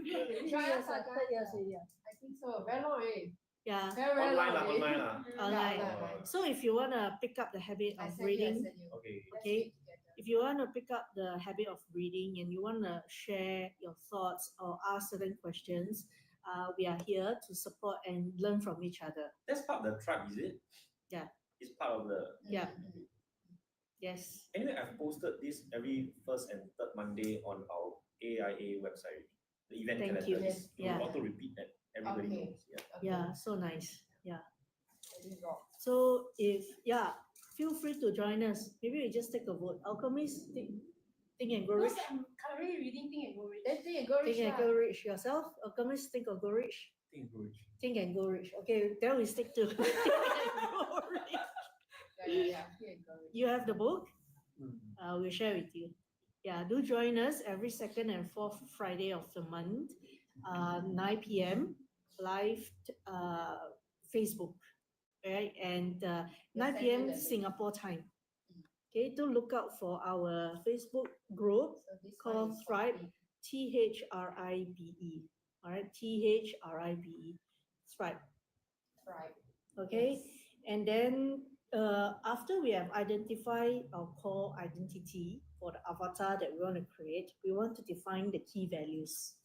Three years, Join us, third years join us. already. I think so. Very long already. Yeah. Very Online long lah, already. online lah. Online. online. So if you want to pick up the habit I of send you, I reading, send you. Okay. Let's Okay. read together. if you want to pick up the habit of reading and you want to share your thoughts or ask certain questions, we are here to support and learn from each other. That's part of the tribe, is it? Yeah. It's part of the. Yeah. Mm. Yes. Anyway, I've posted this every first and third Monday on our AIA website. The event Thank calendar. you. It's to Yeah. auto repeat that everybody Okay. knows. Yeah. Okay. Yeah. So nice. Yeah. Very rock. So feel free to join us. Maybe we just take a vote. Alchemist, think and grow rich. Because I'm currently reading Think and Grow Rich. Then think and go rich Think and lah. go rich yourself. Alchemist, think and go rich. Think Bridge. Think and go rich. Okay, then we stick to think and go rich. Yeah. Think and go rich. You have the book. Mm. We'll share with you. Yeah, do join us every second and fourth Friday of the month, 9 p.m. live Facebook, right? And 9 send you p.m. the link. Singapore time. Mm. Okay, to look out for our Facebook group So this called one is Thribe, complete. THRIBE. All right, THRIBE, Thribe. Right. Okay, Yes. and then after we have identified our core identity for the avatar that we want to create, we want to define the key values.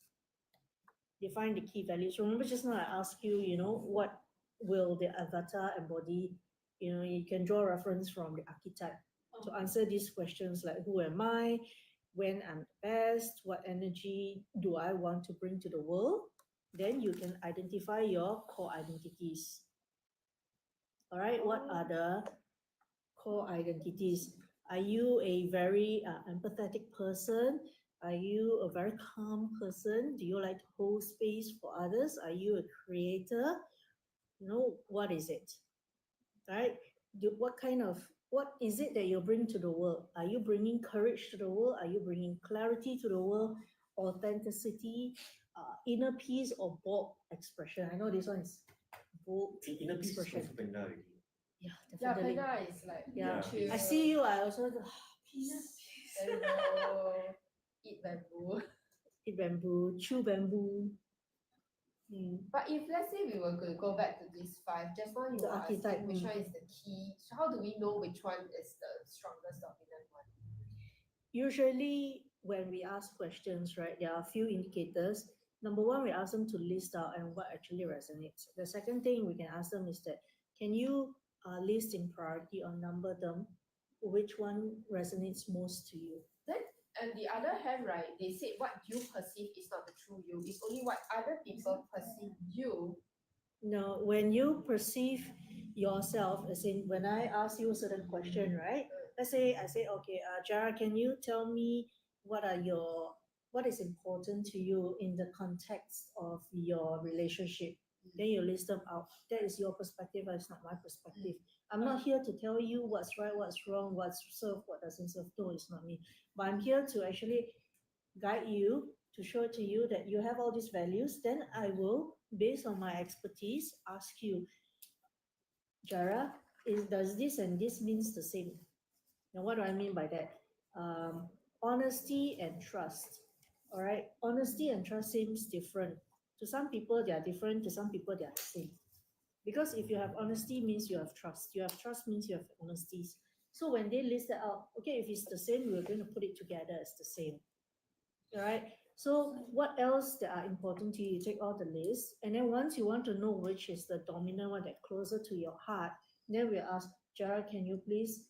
Define the key values. Remember just now I asked you, what will the avatar embody? You can draw reference from the archetype to answer these questions like who am I, when I'm the best, what energy do I want to bring to the world? Then you can identify your core identities. All right, what are the core identities? Are you a very empathetic person? Are you a very calm person? Do you like to hold space for others? Are you a creator? What is it? Right? What is it that you bring to the world? Are you bringing courage to the world? Are you bringing clarity to the world? Authenticity, inner peace, or bold expression? I know this one is bold Inner peace is expression. also Panda already. Yeah, Yeah, definitely. Panda is like Yeah. chill. I see you. I also Peace. Then go eat bamboo. eat bamboo, chew bamboo. Mm. But if let's say we were to go back to these 5, just now you The were archetype, asking which mm. one is the key. So how do we know which one is the strongest dominant one? Usually, when we ask questions, right, there are a few indicators. Number one, we ask them to list out and what actually resonates. The second thing we can ask them is that, can you list in priority or number them? Which one resonates most to you? Then on the other hand, right, they said what you perceive is not the true you. It's only what other people perceive you. No, when you perceive yourself, as in when I ask you a certain question, right? Let's say I say, okay, Jara, can you tell me what is important to you in the context of your relationship? Then you list them out. That is your perspective, that's not my perspective. I'm not here to tell you what's right, what's wrong, what's served, what doesn't serve. No, it's not me. But I'm here to actually guide you, to show to you that you have all these values. Then I will, based on my expertise, ask you, Jara, does this and this means the same? Now, what do I mean by that? Honesty and trust. All right, honesty and trust seems different. To some people, they are different. To some people, they are the same. Because if you have honesty, means you have trust. You have trust means you have honesty. So when they list it out, okay, if it's the same, we're going to put it together as the same. All right. So what else that are important to you? You take all the list, and then once you want to know which is the dominant one that closer to your heart, then we ask, Gerald, can you please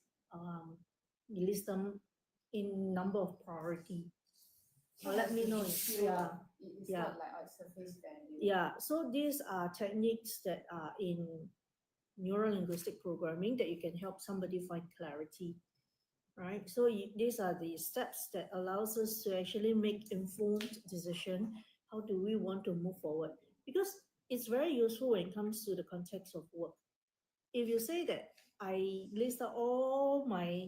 list them in number of priority? Or let me know. Yeah. It's Yeah. not like a surface value. Yeah, so these are techniques that are in neuro-linguistic programming that you can help somebody find clarity, right? So these are the steps that allows us to actually make informed decision. How do we want to move forward? Because it's very useful when it comes to the context of work. If you say that I list out all my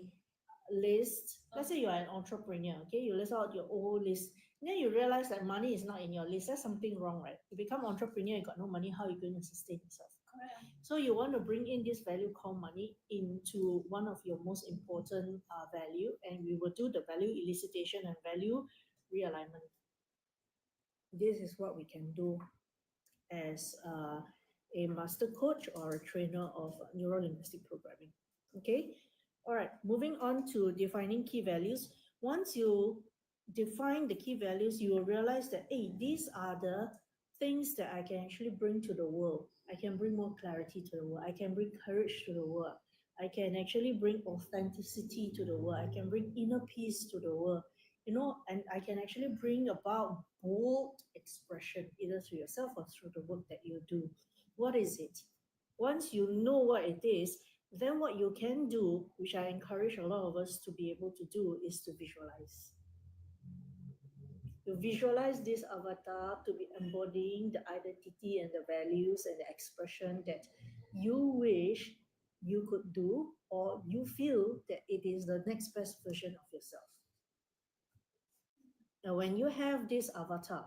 list, let's say you are an entrepreneur, okay, you list out your whole list, then you realize that money is not in your list. There's something wrong, right? You become entrepreneur, you got no money, how are you going to sustain yourself? Correct. So you want to bring in this value called money into one of your most important value, and we will do the value elicitation and value realignment. This is what we can do as a master coach or a trainer of neuro-linguistic programming. Okay, all right, moving on to defining key values. Once you define the key values, you will realize that, hey, these are the things that I can actually bring to the world. I can bring more clarity to the world. I can bring courage to the world. I can actually bring authenticity to the world. I can bring inner peace to the world. And I can actually bring about bold expression either through yourself or through the work that you do. What is it? Once you know what it is, then what you can do, which I encourage a lot of us to be able to do, is to visualize. You visualize this avatar to be embodying the identity and the values and the expression that you wish you could do, or you feel that it is the next best version of yourself. Now, when you have this avatar,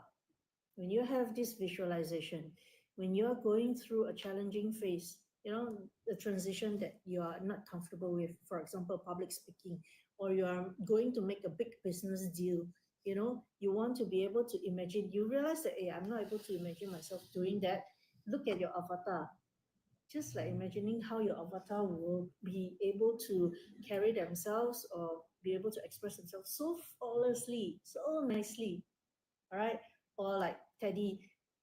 when you have this visualization, when you're going through a challenging phase, the transition that you are not comfortable with, for example, public speaking, or you are going to make a big business deal, you want to be able to imagine, you realize that, hey, I'm not able to imagine myself doing that. Look at your avatar. Just like imagining how your avatar will be able to carry themselves or be able to express themselves so flawlessly, so nicely. All right. Or like Teddy,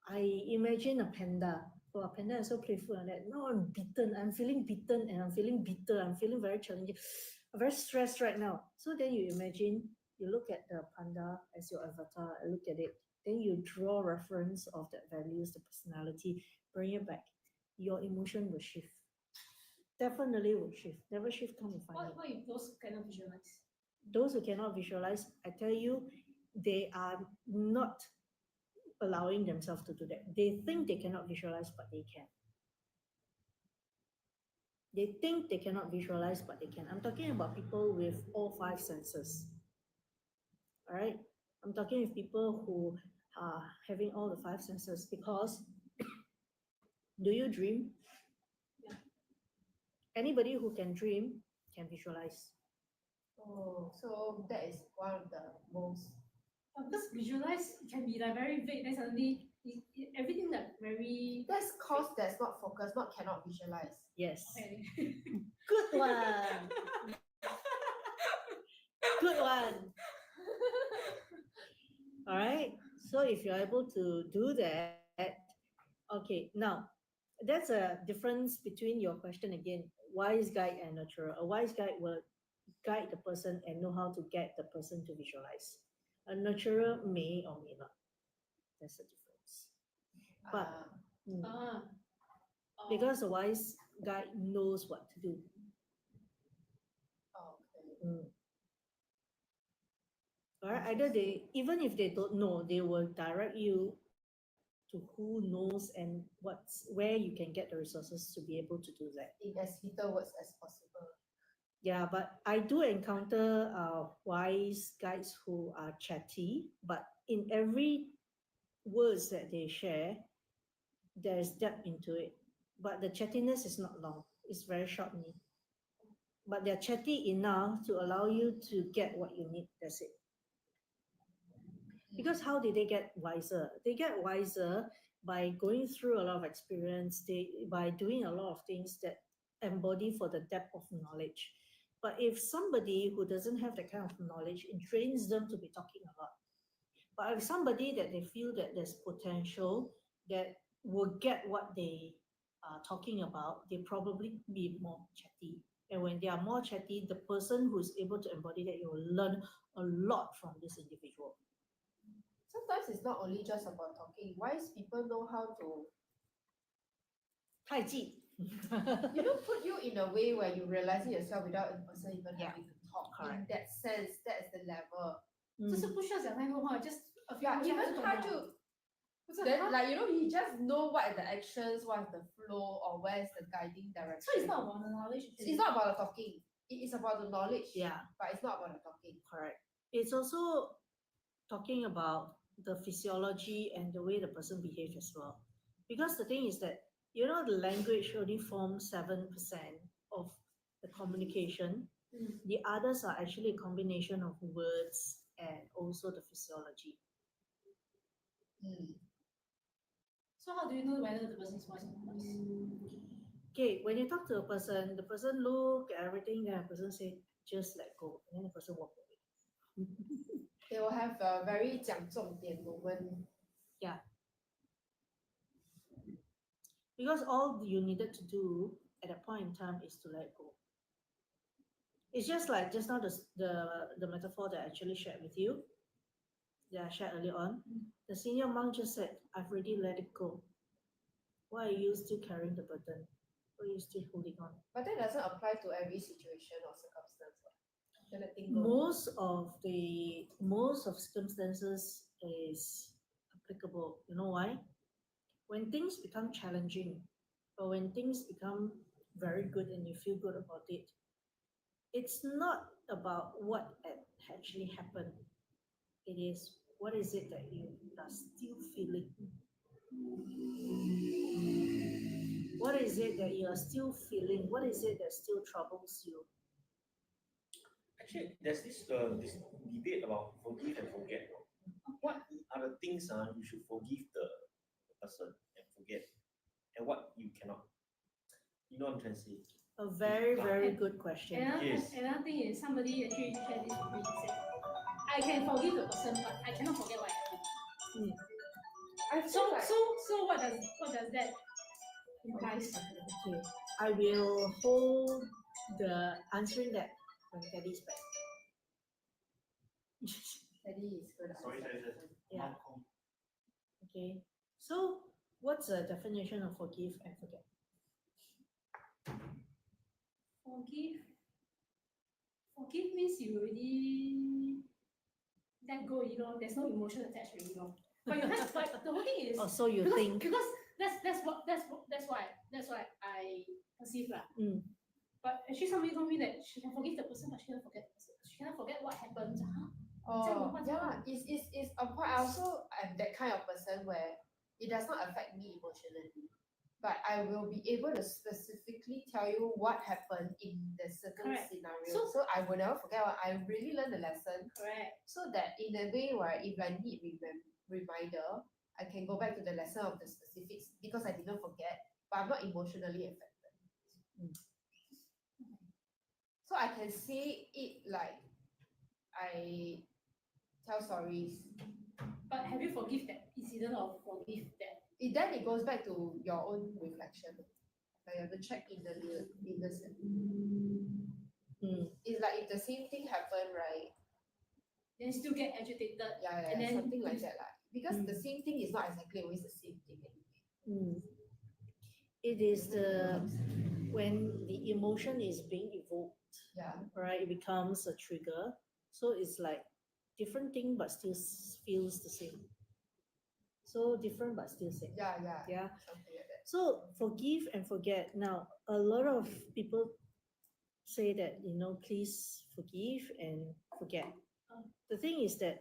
I imagine a panda. Oh, a panda is so playful and that. No, I'm beaten. I'm feeling beaten and I'm feeling bitter. I'm feeling very challenging. I'm very stressed right now. So then you imagine, you look at the panda as your avatar, look at it. Then you draw reference of that values, the personality, bring it back. Your emotion will shift. Definitely will shift. Never shift, come and find it. What if those cannot visualize? Those who cannot visualize, I tell you, they are not allowing themselves to do that. They think they cannot visualize, but they can. They think they cannot visualize, but they can. I'm talking about people with all five senses. All right? I'm talking with people who are having all the five senses because do you dream? Yeah. Anybody who can dream can visualize. Oh, so that is one of the most. Because visualize can be like very vague, then suddenly everything like very. That's cause that's not focused, not cannot visualize. Yes. Okay. Good one. Good one. All right. So if you're able to do that, okay. Now, that's a difference between your question again. Wise guide and nurturer. A wise guide will guide the person and know how to get the person to visualize. A nurturer may or may not. That's the difference. But Oh. because a wise guide knows what to do. Okay. All right. Either even if they don't know, they will direct you to who knows and where you can get the resources to be able to do that. In as little words as possible. Yeah, but I do encounter wise guides who are chatty, but in every words that they share, there's depth into it. But the chattiness is not long. It's very short. But they're chatty enough to allow you to get what you need. That's it. Because how did they get wiser? They get wiser by going through a lot of experience, by doing a lot of things that embody for the depth of knowledge. But if somebody who doesn't have that kind of knowledge, it trains them to be talking a lot. But if somebody that they feel that there's potential that will get what they are talking about, they probably be more chatty. And when they are more chatty, the person who is able to embody that, you will learn a lot from this individual. Sometimes it's not only just about talking. Wise people know how to, 太极。put you in a way where you realize it yourself without the person even Yeah, having to talk. In correct. that sense, that is the level. 就是不需要讲太多话，just a few Yeah, words even 就懂了。他就不是 then 他 like you just know what are the actions, what is the flow, or where is the guiding direction. So it's not about the knowledge. It's not about the talking. It is about the knowledge. Yeah. But it's not about the talking. Correct. It's also talking about the physiology and the way the person behaves as well. Because the thing is that, the language only forms 7% of the communication. Mm. The others are actually a combination of words and also the physiology. So how do you know whether the person is wise or not wise? Okay, when you talk to a person, the person look at everything, then the person say, just let go. And then the person walk away. They will have a very 讲重点 moment. Because all you needed to do at that point in time is to let go. It's just like just now the metaphor that I actually shared with you, that I shared earlier on. The senior monk just said, I've already let it go. Why are you still carrying the burden? Why are you still holding on? But that doesn't apply to every situation or circumstance. Then the thing goes. Most of circumstances is applicable. You know why? When things become challenging, or when things become very good and you feel good about it, it's not about what actually happened. It is, what is it that you are still feeling? What is it that you are still feeling? What is it that still troubles you? Actually, there's this debate about forgive and forget. What are the things you should forgive the person and forget, and what you cannot? You know what I'm trying to say? A very, very good question. Yes. Another thing is somebody actually shared this with me. He said, I can forgive the person, but I cannot forget what happened. I So feel like so what does that imply? Okay, I will hold the answering that when Teddy's back. Teddy is good. Sorry. Yeah. Okay, so what's the definition of forgive and forget? Forgive means you already let go, there's no emotion attached already, But you have, but the whole thing is Oh, so you because, think? because that's why I perceive lah. Mm. But actually somebody told me that she can forgive the person, but she cannot forget the person. She cannot forget what happened. Oh, yeah, it's a part. I also am that kind of person where it does not affect me emotionally, but I will be able to specifically tell you what happened in the certain Correct. scenario. So- So I will never forget what I really learned the lesson, Correct. so that in a way where if I need reminder, I can go back to the lesson of the specifics because I didn't forget, but I'm not emotionally affected. So I can say it like I tell stories. But have you forgive that incident or forgive that? Then it goes back to your own reflection. Like you have to check in the lesson. It's like if the same thing happened, right? Then still get agitated. Yeah, And then something like you- that. Like, because the same thing is not exactly always the same thing anyway. It is when the emotion is being evoked, Yeah. right? It becomes a trigger. So it's like different thing, but still feels the same. So different, but still same. Yeah. Yeah. Something like that. So forgive and forget. Now, a lot of people say that, please forgive and forget. The thing is that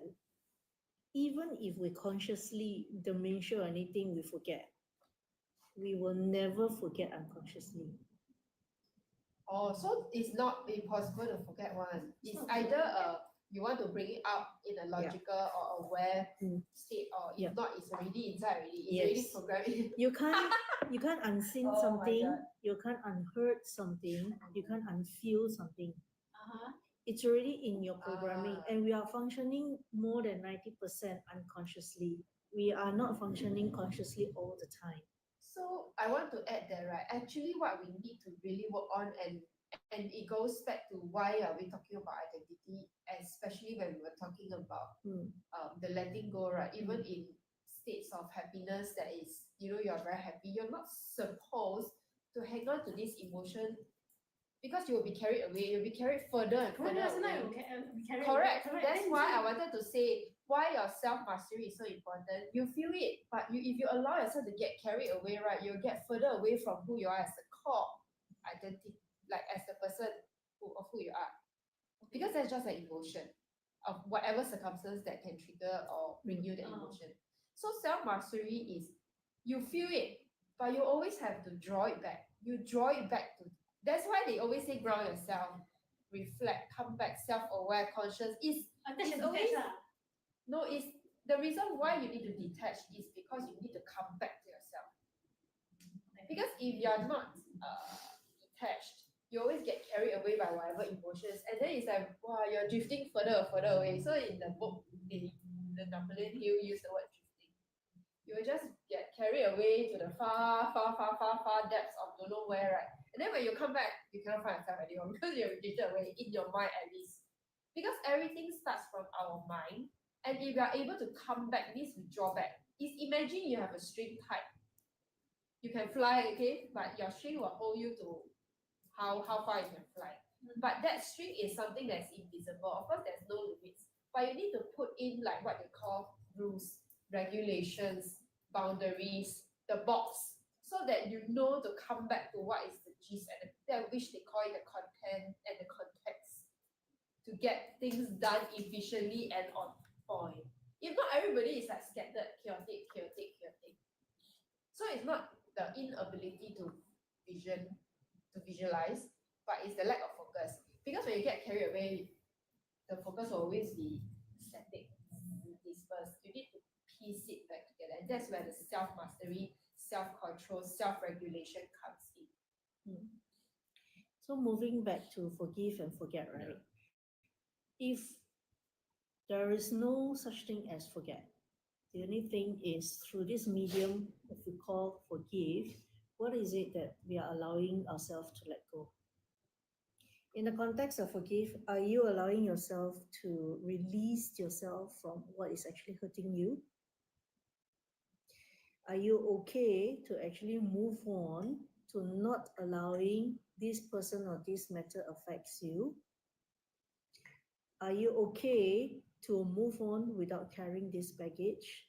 even if we consciously dementia or anything, we forget. We will never forget unconsciously. Oh, so it's not impossible to forget one. It's not either you want to bring it up in a logical or aware state, or if Yeah. not, it's already inside already. It's Yes. already programmed. You can't unseen Oh my something, God. you can't unheard something, you can't unfeel something. Uh-huh. It's already in your programming, Ah. and we are functioning more than 90% unconsciously. We are not functioning consciously all the time. So I want to add that, right, actually what we need to really work on, and it goes back to why are we talking about identity, especially when we're talking about Mm. the letting go, right? Even in states of happiness that is, you're very happy, you're not supposed to hang on to this emotion because you will be carried away, you'll be carried further and Correct, further yeah, sometimes away. we carry Correct. That's Then why I some- wanted to say why your self mastery is so important. You feel it, but if you allow yourself to get carried away, right, you'll get further away from who you are as the core identity, like as the person of who you are. Because that's just an emotion of whatever circumstance that can trigger or bring you the Oh. emotion. So self mastery is you feel it, but you always have to draw it back. You draw it back to. That's why they always say ground yourself, reflect, come back, self-aware, conscious. Attach and always- detach lah. No, it's the reason why you need to detach is because you need to come back to yourself. Because if you're not detached, you always get carried away by whatever emotions, and then it's like, wow, you're drifting further and further away. So in the book, the Napoleon Hill used the word drifting. You will just get carried away to the far, far, far, far, far depths of don't know where, right? And then when you come back, you cannot find yourself anymore because you're drifted away in your mind at least. Because everything starts from our mind, and if you are able to come back, this withdraw back. Is imagine you have a string tied. You can fly, okay, but your string will hold you to how far you can fly. But that string is something that's invisible. Of course, there's no limits, but you need to put in like what they call rules, regulations, boundaries, the box, so that you know to come back to what is the gist and that which they call it the content and the context to get things done efficiently and on point. If not, everybody is like scattered, chaotic. So it's not the inability to visualize, but it's the lack of focus. Because when you get carried away, the focus will always be static, dispersed. You need to piece it back together, and that's where the self mastery, self control, self regulation comes in. So moving back to forgive and forget, right? If there is no such thing as forget, the only thing is through this medium, if we call forgive, what is it that we are allowing ourselves to let go? In the context of forgive, are you allowing yourself to release yourself from what is actually hurting you? Are you okay to actually move on to not allowing this person or this matter affects you? Are you okay to move on without carrying this baggage?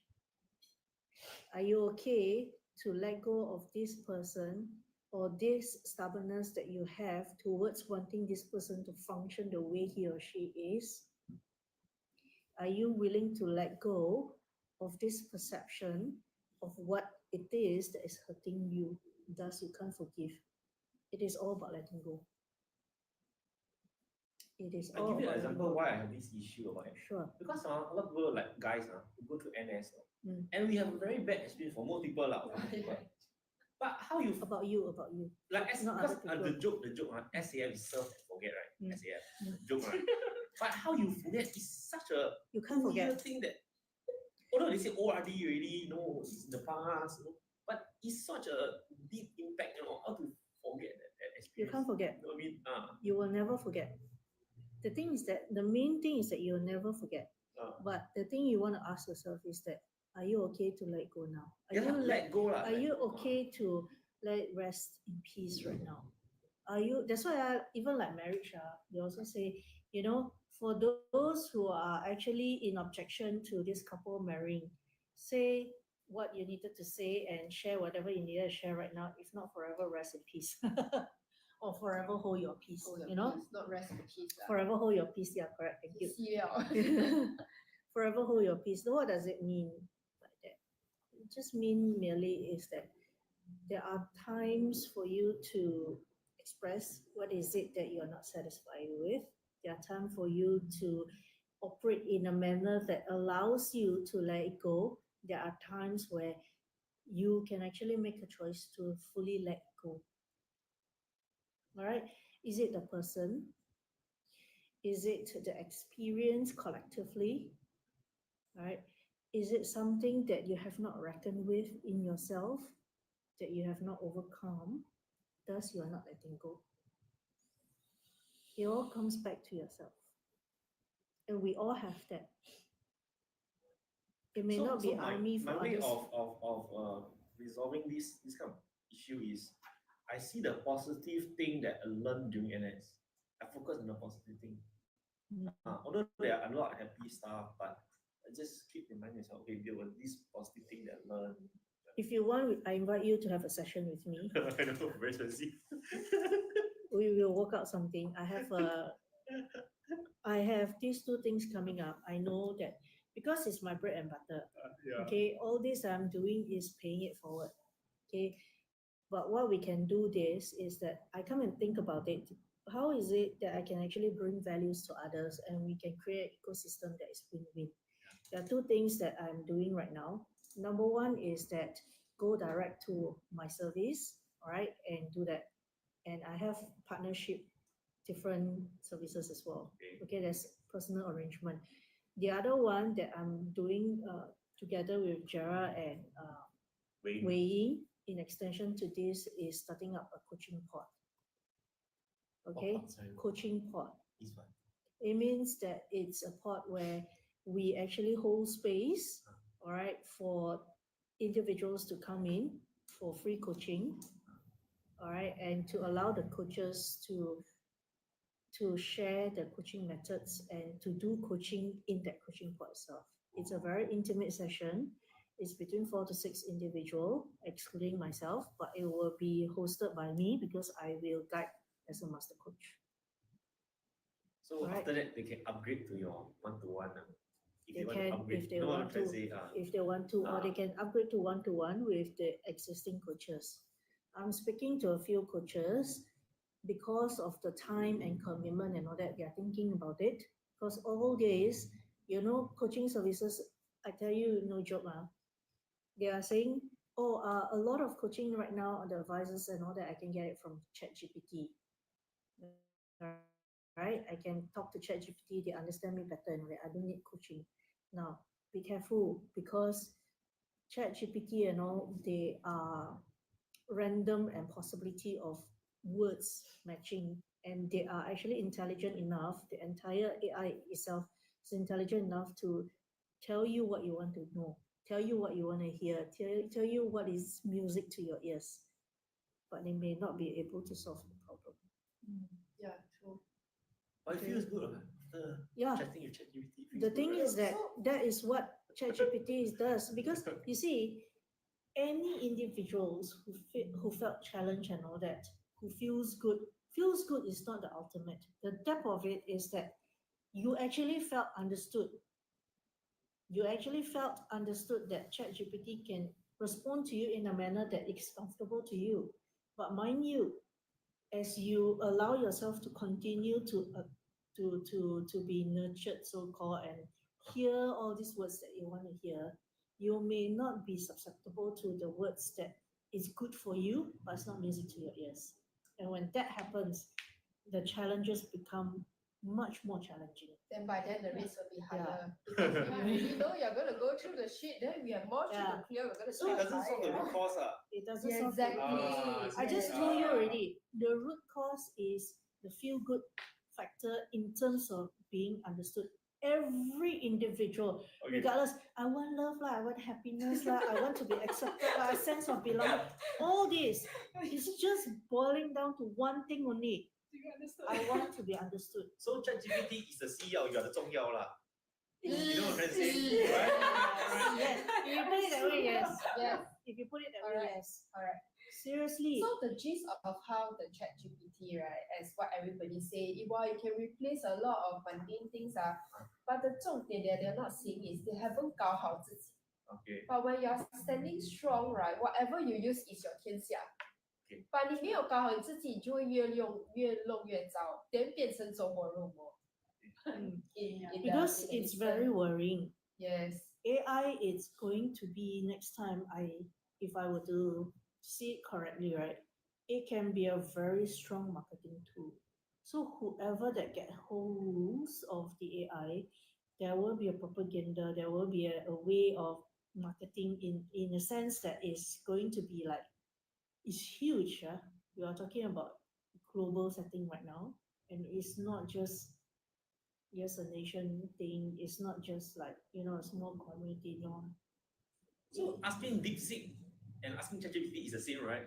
Are you okay to let go of this person or this stubbornness that you have towards wanting this person to function the way he or she is? Are you willing to let go of this perception of what it is that is hurting you? Thus, you can't forgive. It is all about letting go. It is I all give you an about letting example go. why I have this issue about it. Sure. Because a lot of people like guys who go to NS Mm. and we have a very bad experience for most people lah. But how you About you. like as, not because other people. the joke SAF is serve and forget, right? Mm. SAF Mm. joke, right? But how you forget is such a You can't weird forget. thing that although they say ORD already, it's in the past, but it's such a deep impact, how to forget that experience. You can't forget. You know what I mean? You will never forget. The thing is that the main thing is that you'll never forget. But the thing you want to ask yourself is that, are you okay to let go now? let go lah. Are you okay to let it rest in peace right now? That's why even like marriage, they also say, for those who are actually in objection to this couple marrying, say what you needed to say and share whatever you needed to share right now. If not, forever rest in peace. Or forever hold your peace, Not rest in peace. Forever hold your peace, yeah, correct, thank you. Yeah. Forever hold your peace. So what does it mean like that? It just mean merely is that there are times for you to express what is it that you're not satisfied with. There are times for you to operate in a manner that allows you to let it go. There are times where you can actually make a choice to fully let go. All right? Is it the person? Is it the experience collectively? Right? Is it something that you have not reckoned with in yourself, that you have not overcome? Thus, you are not letting go. It all comes back to yourself. And we all have that. It may not be army for my way others. of resolving this kind of issue is I see the positive thing that I learned during NS. I focus on the positive thing. Although there are a lot of happy stuff, but I just keep reminding myself, okay, there was this positive thing that I learned. If you want, I invite you to have a session with me. I know, very expensive. We will work out something. I have these two things coming up. I know that because it's my bread and butter. Yeah. Okay, all this I'm doing is paying it forward. Okay, but what we can do this is that I come and think about it. How is it that I can actually bring values to others and we can create an ecosystem that is win-win? There are two things that I'm doing right now. Number one is that go direct to my service, all right, and do that. And I have partnership, different services as well. Okay, there's personal arrangement. The other one that I'm doing together with Jera and Wei Ying, in extension to this, is starting up a coaching pod. Okay, coaching pod. It means that it's a pod where we actually hold space, all right, for individuals to come in for free coaching, all right, and to allow the coaches to share the coaching methods and to do coaching in that coaching pod itself. It's a very intimate session. It's between 4 to 6 individuals, excluding myself, but it will be hosted by me because I will guide as a master coach. So after that, they can upgrade to your one-to-one. They can, if they want to, or they can upgrade to one-to-one with the existing coaches. I'm speaking to a few coaches because of the time and commitment and all that. They are thinking about it because all days, coaching services, I tell you, no joke, they are saying, a lot of coaching right now, the advisors and all that, I can get it from ChatGPT. Right? I can talk to ChatGPT, they understand me better and all that. I don't need coaching. Now, be careful because ChatGPT and all, they are random and possibility of words matching, and they are actually intelligent enough. The entire AI itself is intelligent enough to tell you what you want to know, tell you what you want to hear, tell you what is music to your ears, but they may not be able to solve the problem. Yeah, true. But it feels good after chatting with ChatGPT. The thing is that is what ChatGPT does, because you see, any individuals who felt challenged and all that, who feels good is not the ultimate. The depth of it is that you actually felt understood. You actually felt understood that ChatGPT can respond to you in a manner that is comfortable to you. But mind you, as you allow yourself to continue to be nurtured, so-called, and hear all these words that you want to hear, you may not be susceptible to the words that is good for you, but it's not music to your ears. And when that happens, the challenges become much more challenging. Then by then the risk will be higher. Because if you really know you're going to go through the shit, then we have more shit to clear. We're going to So it doesn't solve the root cause. It doesn't Yeah, solve exactly. the root cause. I just told you already, the root cause is the feel-good factor in terms of being understood. Every individual, regardless, I want love, I want happiness, I want to be accepted, a sense of belonging. All this is just boiling down to one thing only. I want to be understood. So ChatGPT is the 西药, you are the 中药 lah. You know what I'm trying to say, right? Yes. If you put it that way, yes. Yes. If you put it that Alright. way, yes. Alright. Seriously. So the gist of how the ChatGPT, right, as what everybody say, while it can replace a lot of mundane things, but the 重点 that they're not seeing is they haven't 搞好自己. Okay. But when you're standing strong, right, whatever you use is your 天下. Okay. But 你没有搞好你自己，你就会越弄越糟， then 变成走火入魔。Because it's very worrying. Yes. AI is going to be next time if I were to see it correctly, right? It can be a very strong marketing tool. So whoever that get holds of the AI, there will be a propaganda, there will be a way of marketing in a sense that is going to be like it's huge. Yeah? We are talking about global setting right now, and it's not just a nation thing. It's not just like a small community. No, So asking DeepSeek and asking ChatGPT is the same, right?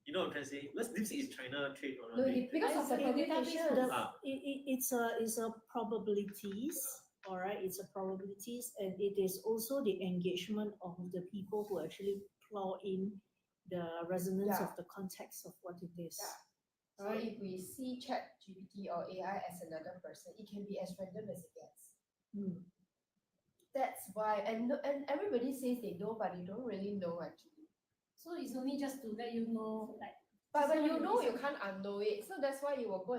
You know what I'm trying to say? Because DeepSeek is China trade or No, something. because of the It- communication. the, Ah. it's a probabilities. All right, it's a probabilities, and it is also the engagement of the people who actually plow in the resonance Yeah. of the context of what it is. Yeah. So Right. if we see ChatGPT or AI as another person, it can be as random as it gets. Hmm. That's why, and everybody says they know, but they don't really know actually. So it's only just to let you know, like. But when so you know, you listen. can't unknow it. So that's why you will go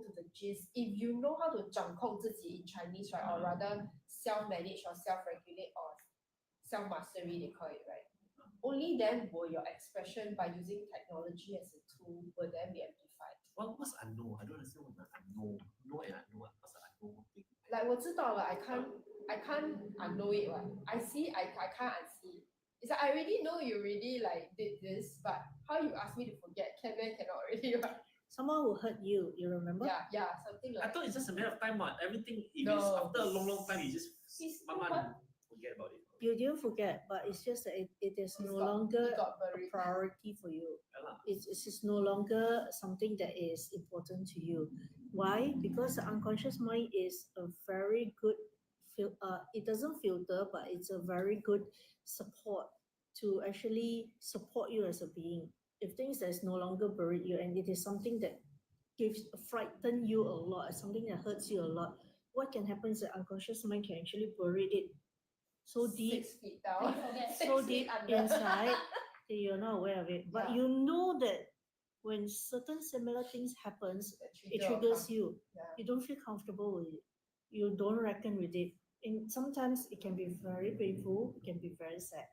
to the gist. If you know how to 掌控自己 in Chinese, right, or rather self-manage or self-regulate or self-mastery, they call it, right? Only then will your expression by using technology as a tool will then be amplified. What's unknown? I don't understand what the unknown. Know and unknown. What's the unknown thing? Like 我知道了, I can't unknow it, right? I see, I can't unsee. It's like I already know you already like did this, but how you ask me to forget? Cannot already, right? Someone will hurt you. You remember? Yeah, something I like. thought it's just a matter of time. Everything, if No. it's after a long time, you just He's forget about it. You didn't forget, but it's just that it is He's no got- longer he got a buried. priority for you. Yeah lah. It's just no longer something that is important to you. Why? Because the unconscious mind is a very good it doesn't filter, but it's a very good support to actually support you as a being. If things that is no longer buried you and it is something that frighten you a lot, something that hurts you a lot, what can happen is the unconscious mind can actually bury it so deep 6 feet down. You forget. 6 so feet deep under. inside that you're not aware of it. But Yeah. you know that when certain similar things happens, The it trigger will triggers come. you. Yeah. You don't feel comfortable with it. You don't reckon with it. And sometimes it can be very painful, it can be very sad.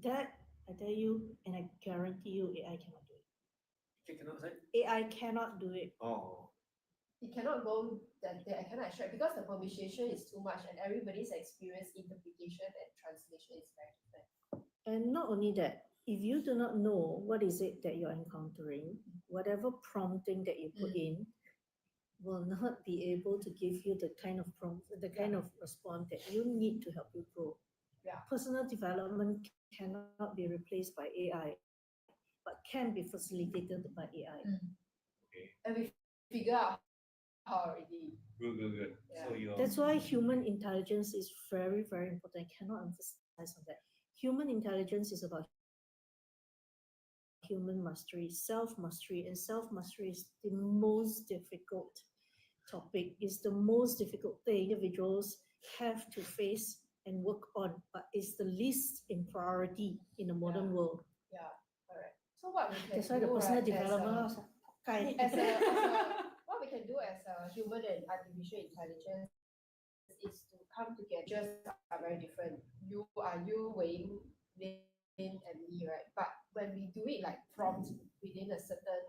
That I tell you, and I guarantee you AI cannot do it. Okay, cannot say. AI cannot do it. Oh. It cannot go that I cannot extract because the permutation is too much and everybody's experience, interpretation and translation is very different. And not only that, if you do not know what is it that you're encountering, whatever prompting that you put in will not be able to give you the kind of prompt, the kind of response that you need to help you grow. Yeah. Personal development cannot be replaced by AI, but can be facilitated by AI. And we figure out how already. Good. Yeah. So you're. That's why human intelligence is very, very important. I cannot emphasize on that. Human intelligence is about human mastery, self-mastery, and self-mastery is the most difficult topic. It's the most difficult thing individuals have to face and work on, but it's the least in priority in the modern world. Yeah, correct. So what we can That's why do, the personal right, development what we can do as a human and artificial intelligence is to come together. Just are very different. You weighing Lin and me, right? But when we do it like prompt within a certain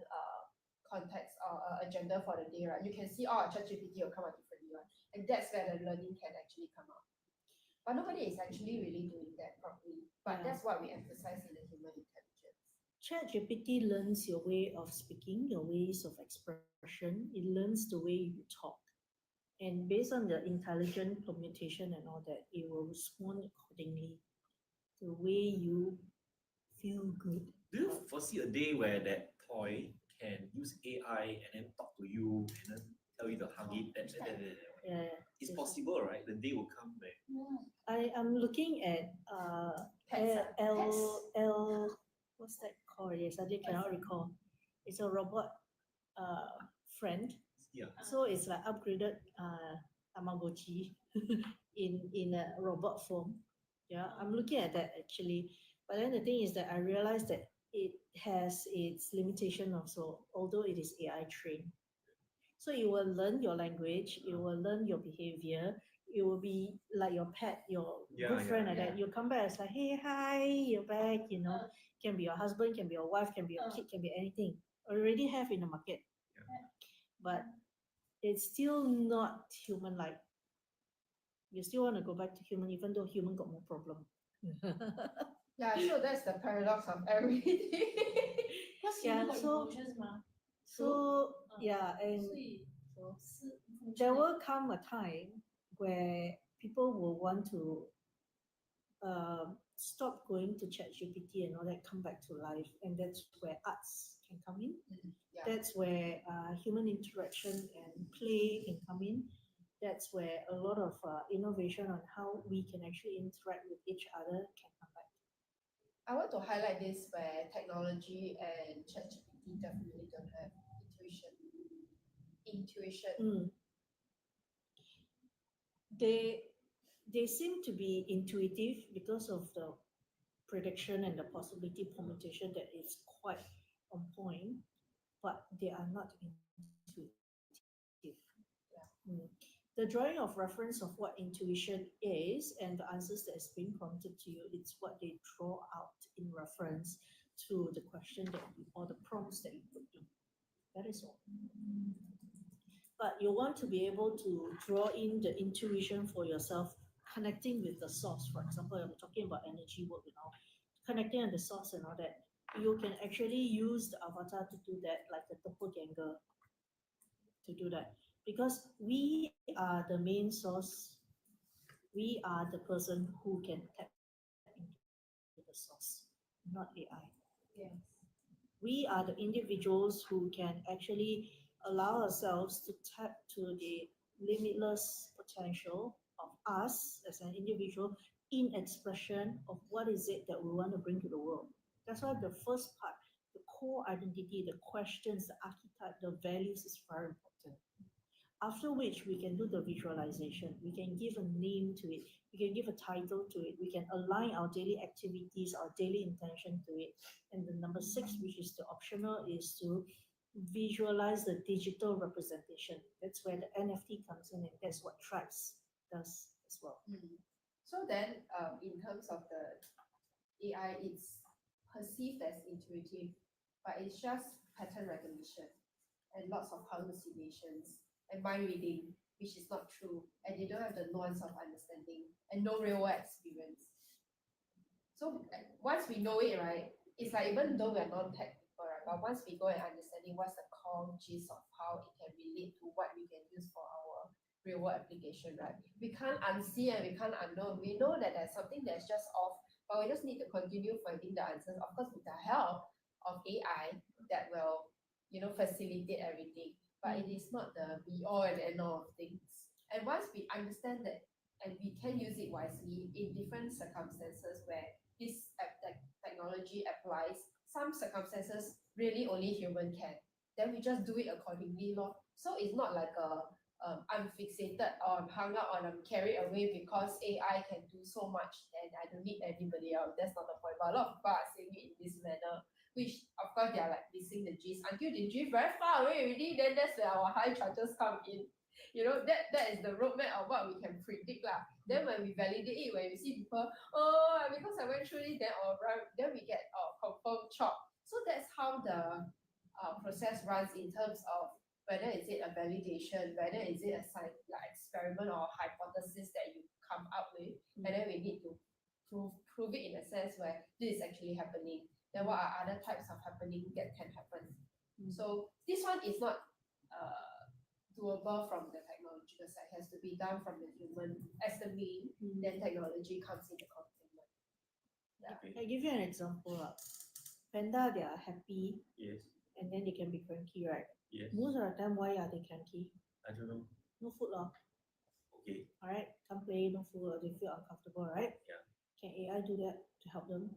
context or agenda for the day, right? You can see ChatGPT will come out differently, right? And that's where the learning can actually come out. But nobody is actually really doing that properly. But Yeah. that's what we emphasize in the human intelligence. ChatGPT learns your way of speaking, your ways of expression. It learns the way you talk. And based on the intelligent commutation and all that, it will respond accordingly. The way you feel good. Do you foresee a day where that toy can use AI and then talk to you and then tell you to hug it? Yeah. It's Yes. possible, right? The day will come where. Yeah. I am looking at Pets. what's that called? Yes, I cannot recall. It's a robot friend. Yeah. So it's like upgraded Tamagotchi in a robot form. Yeah, I'm looking at that actually. But then the thing is that I realized that it has its limitation also, although it is AI trained. So it will learn your language, it will learn your behavior, it will be like your pet, your good friend like that. You come back, it's like, hey, hi, you're back, Can be your husband, can be your wife, can be your kid, can be anything. Already have in the market. But it's still not human-like. You still want to go back to human, even though human got more problem. Yeah, so that's the paradox of everything. Because Yeah, human got so- emotions ma. So Uh, yeah, and 所以是 there emotional. will come a time where people will want to stop going to ChatGPT and all that, come back to life, and that's where arts can come in. Yeah. That's where human interaction and play can come in. That's where a lot of innovation on how we can actually interact with each other can come back. I want to highlight this where technology and ChatGPT definitely don't have intuition. Intuition. Mm. They seem to be intuitive because of the prediction and the possibility permutation that is quite on point, but they are not intuitive. Mm. The drawing of reference of what intuition is and the answers that is being prompted to you, it's what they draw out in reference to the question that you, or the prompts that you put in. That is all. But you want to be able to draw in the intuition for yourself, connecting with the source. For example, I'm talking about energy work, connecting on the source and all that. You can actually use the avatar to do that, like the doppelganger, to do that. Because we are the main source, we are the person who can tap into the source, not AI. Yes. We are the individuals who can actually allow ourselves to tap to the limitless potential of us as an individual in expression of what is it that we want to bring to the world. That's why the first part, the core identity, the questions, the archetype, the values is very important. After which we can do the visualization, we can give a name to it, we can give a title to it, we can align our daily activities, our daily intention to it. And the number 6, which is the optional, is to visualize the digital representation. That's where the NFT comes in, and that's what Tribes does as well. So then, in terms of the AI, it's perceived as intuitive, but it's just pattern recognition and lots of hallucinations and mind reading, which is not true, and they don't have the nuance of understanding and no real world experience. So once we know it, right, it's like even though we're non-tech people, right, but once we go and understanding what's the core gist of how it can relate to what we can use for our real world application, right, we can't unsee and we can't unknown. We know that there's something that's just off, but we just need to continue finding the answers, of course, with the help of AI that will, facilitate everything. But it is not the be all and end all of things. And once we understand that and we can use it wisely in different circumstances where this technology applies, some circumstances really only human can, then we just do it accordingly lor. So it's not like I'm fixated or I'm hung up or I'm carried away because AI can do so much and I don't need anybody else. That's not the point. But a lot of people are saying it in this manner, which of course they are like missing the gist until they drift very far away already. Then that's where our high charges come in. That is the roadmap of what we can predict lah. Then when we validate it, when we see people, because I went through it, then we get confirmed chop. So that's how the process runs in terms of whether is it a validation, whether is it a experiment or hypothesis that you come up with, and then we need to prove it in a sense where this is actually happening. Then what are other types of happening that can happen? So this one is not doable from the technological side. It has to be done from the human as the main. Then technology comes into complement. Yeah. Okay. I give you an example. Panda, they are happy Yes. and then they can be cranky, right? Yes. Most of the time, why are they cranky? I don't know. No food, Okay. all right? Can't play, no food, they feel uncomfortable, right? Yeah. Can AI do that to help them?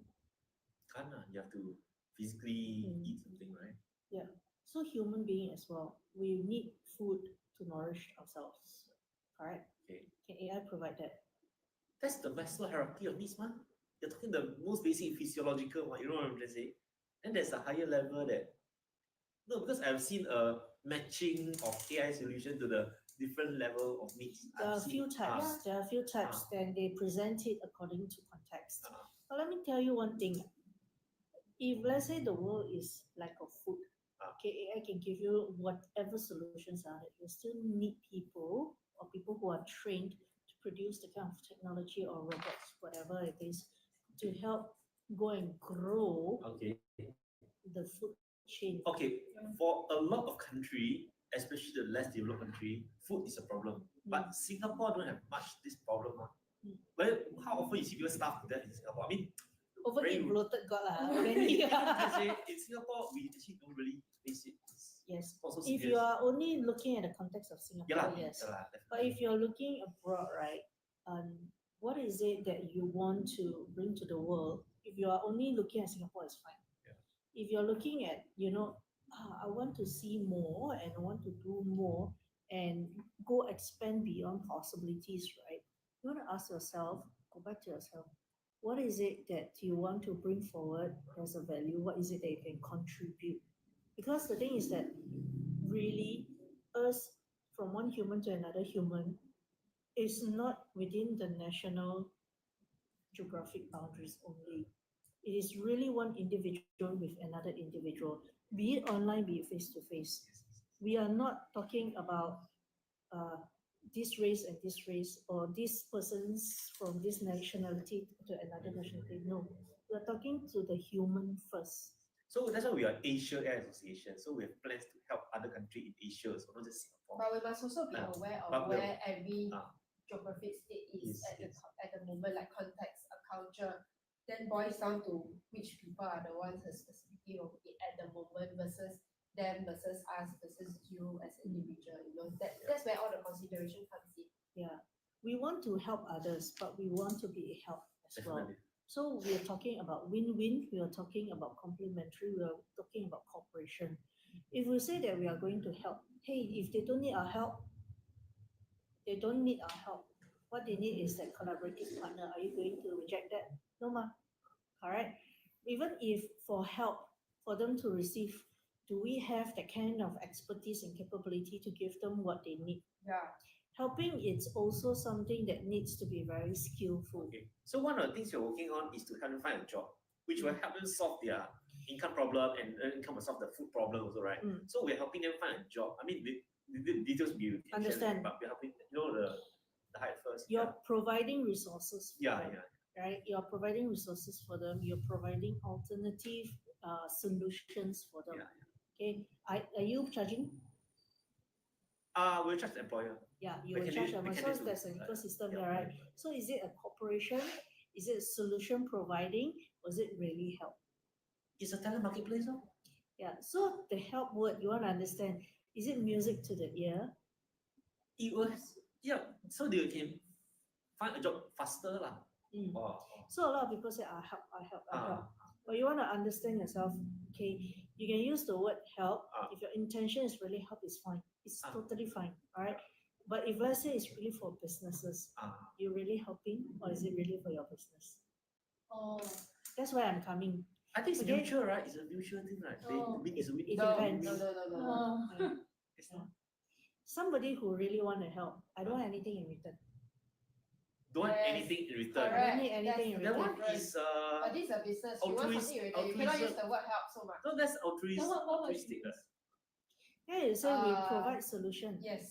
Can't you have to physically eat something, right? Yeah. So human being as well, we need food to nourish ourselves, correct? Okay. Can AI provide that? That's the Maslow hierarchy of needs, man. You're talking the most basic physiological one, you know what I'm trying to say? And there's a higher level that no, because I've seen a matching of AI solution to the different level of needs. There are I've a few seen. types. There are a few types, then they present it according to context. Ah. But let me tell you one thing. If let's say the world is lack of food, Okay, AI can give you whatever solutions are there. You still need people or people who are trained to produce the kind of technology or robots, whatever it is, to help go and grow Okay. the food chain. Okay, for a lot of country, especially the less developed country, food is a problem. But Singapore don't have much this problem. Mm. But how often you see people starve to death in Singapore? I mean, Overeat very- bloated got lah. really, Many. I say in Singapore we actually don't really face it. It's Yes. not so If serious. you are only looking at the context of yeah lah, Singapore, yes. yeah lah, But definitely. if you're looking abroad, right, what is it that you want to bring to the world? If you are only looking at Singapore, it's fine. Yeah. If you're looking at, I want to see more and I want to do more and go expand beyond possibilities, right? You want to ask yourself, go back to yourself, what is it that you want to bring forward as a value? What is it that you can contribute? Because the thing is that really us from one human to another human is not within the national geographic boundaries only. It is really one individual with another individual, be it online, be it face to face. We are not talking about this race and this race, or this person's from this nationality to another nationality. No, we are talking to the human first. So that's why we are Asia Air Association. So we have plans to help other countries in Asia, so not just Singapore. But we must also be Ah, aware but of we'll- where every ah. geographic state is Yes, at the yes. at the moment, like context, a culture, then boils down to which people are the ones who specifically of it at the moment versus them versus us versus you as an individual. That's where all the consideration comes in. Yeah, we want to help others, but we want to be helped as well. Definitely. So we are talking about win-win, we are talking about complementary, we are talking about cooperation. If we say that we are going to help, hey, if they don't need our help, they don't need our help. What they need is that collaborative partner. Are you going to reject that? No, ma. Correct? Even if for help, for them to receive, do we have that kind of expertise and capability to give them what they need? Yeah. Helping is also something that needs to be very skillful. Okay. So one of the things you're working on is to help them find a job, which will help them solve their income problem and income will solve the food problem also, right? Mm. So we're helping them find a job. I mean, the details we can share, Understand. but we're helping the height first. You're providing resources for yeah, them, yeah. right? You're providing resources for them. You're providing alternative solutions for them. Yeah, Okay. Are you charging? We'll charge the employer. Yeah, you We will can charge do- them. we can So do there's an it. ecosystem Yeah. there, right? So is it a corporation? Is it a solution providing? Or is it really help? It's a talent marketplace, no? Yeah. So the help word, you want to understand, is it music to the ear? It was, yeah, so they can find a job faster lah. Mm. Or, So a lot of people say, I help, I help, I help. ah, But you want to understand yourself, okay, you can use the word help. Ah. If your intention is really help, it's fine. It's Ah. totally fine, all right? But if let's say it's really for businesses, ah. you're really helping or is it really for your business? Oh, That's where I'm coming. I think it's Okay. mutual, right? It's a mutual thing, right? Oh. It's a It No, depends. no, no, no, no. oh. It's not. Somebody who really want to help, I don't want anything in return. Don't want Yes, anything in return. Correct. Correct. need anything in That's That the one difference. is But this is a business. You want altruist- something in return. You cannot use altruism. the word help so much. no, that's altruistic. Then what was altruistic. yours? Yeah, you say we Uh, provide solution. Yes.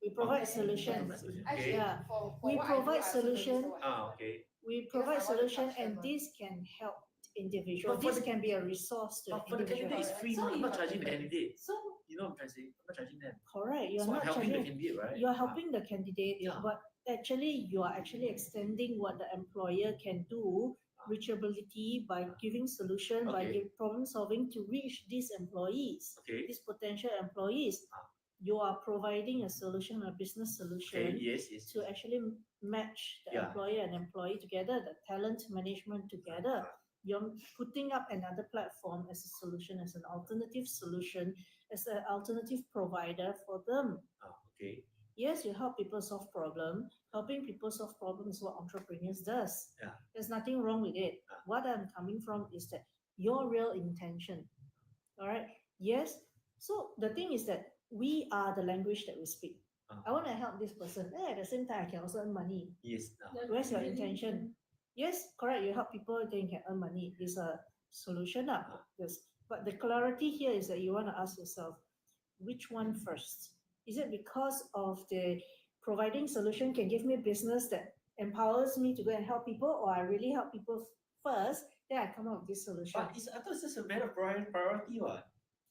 We provide Okay. solutions. Okay. Actually, Yeah. for We what provide I do, I also don't use the solution. word help. Okay. We Because provide I want to solution touch and them. this can help individual. But for This the- can be a resource to But for the individual. candidate, it's Correct. free. So No, I'm you not have charging to the pay. candidate. So You know what I'm trying to say? I'm not charging them. Correct. You're So I'm not helping the charging. candidate, right? You're helping the candidate, Yeah. but actually you are actually extending what the employer can do, reachability by giving solution, by Okay. giving problem solving to reach these employees, Okay. these potential employees. Ah. You are providing a solution, a business Okay. solution Yes. Yes. to actually match the Yeah. employer and employee together, the talent management together. You're putting up another platform as a solution, as an alternative solution, as an alternative provider for them. Okay. Yes, you help people solve problem. Helping people solve problems is what entrepreneurs does. Yeah. There's nothing wrong with it. Yeah. What I'm coming from is that your real intention. All right. Yes. So the thing is that we are the language that we speak. I want to help this person. At the same time, I can also earn money. Yes. Where's your intention? Yes, correct. You help people, then you can earn money. It's a solution. Yes. But the clarity here is that you want to ask yourself, which one first? Is it because of the providing solution can give me business that empowers me to go and help people, or I really help people first, then I come up with this solution? But I thought it's just a matter of priority, what?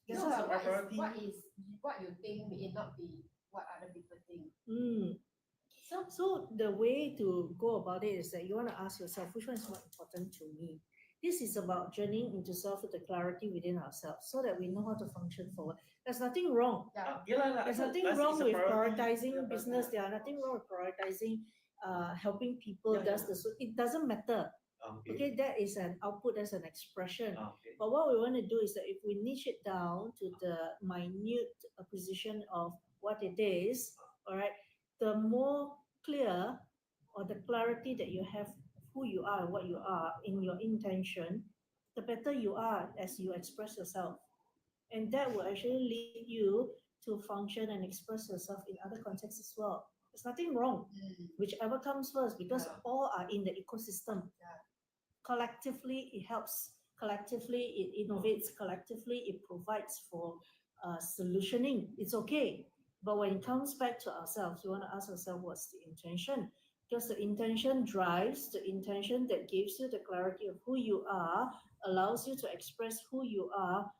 It's That's No, just but a priority. what you think may not be what other people think. Mm. So the way to go about it is that you want to ask yourself, which one is more important to me? This is about journeying into self with the clarity within ourselves so that we know how to function forward. There's nothing wrong. Yeah. There's nothing wrong with prioritizing business. There are nothing wrong with prioritizing helping people. Yeah, yeah. It doesn't matter. Okay. Okay, that is an output, that's an expression. Okay. But what we want to do is that if we niche it down to the minute position of what it is, all right, the more clear or the clarity that you have of who you are and what you are in your intention, the better you are as you express yourself. And that will actually lead you to function and express yourself in other contexts as well. There's nothing wrong, whichever comes first, because Yeah. all are in the ecosystem. Yeah. Collectively, it helps. Collectively, it innovates. Collectively, it provides for solutioning. It's okay. But when it comes back to ourselves, we want to ask ourselves, what's the intention? Because the intention drives, the intention that gives you the clarity of who you are, allows you to express who you are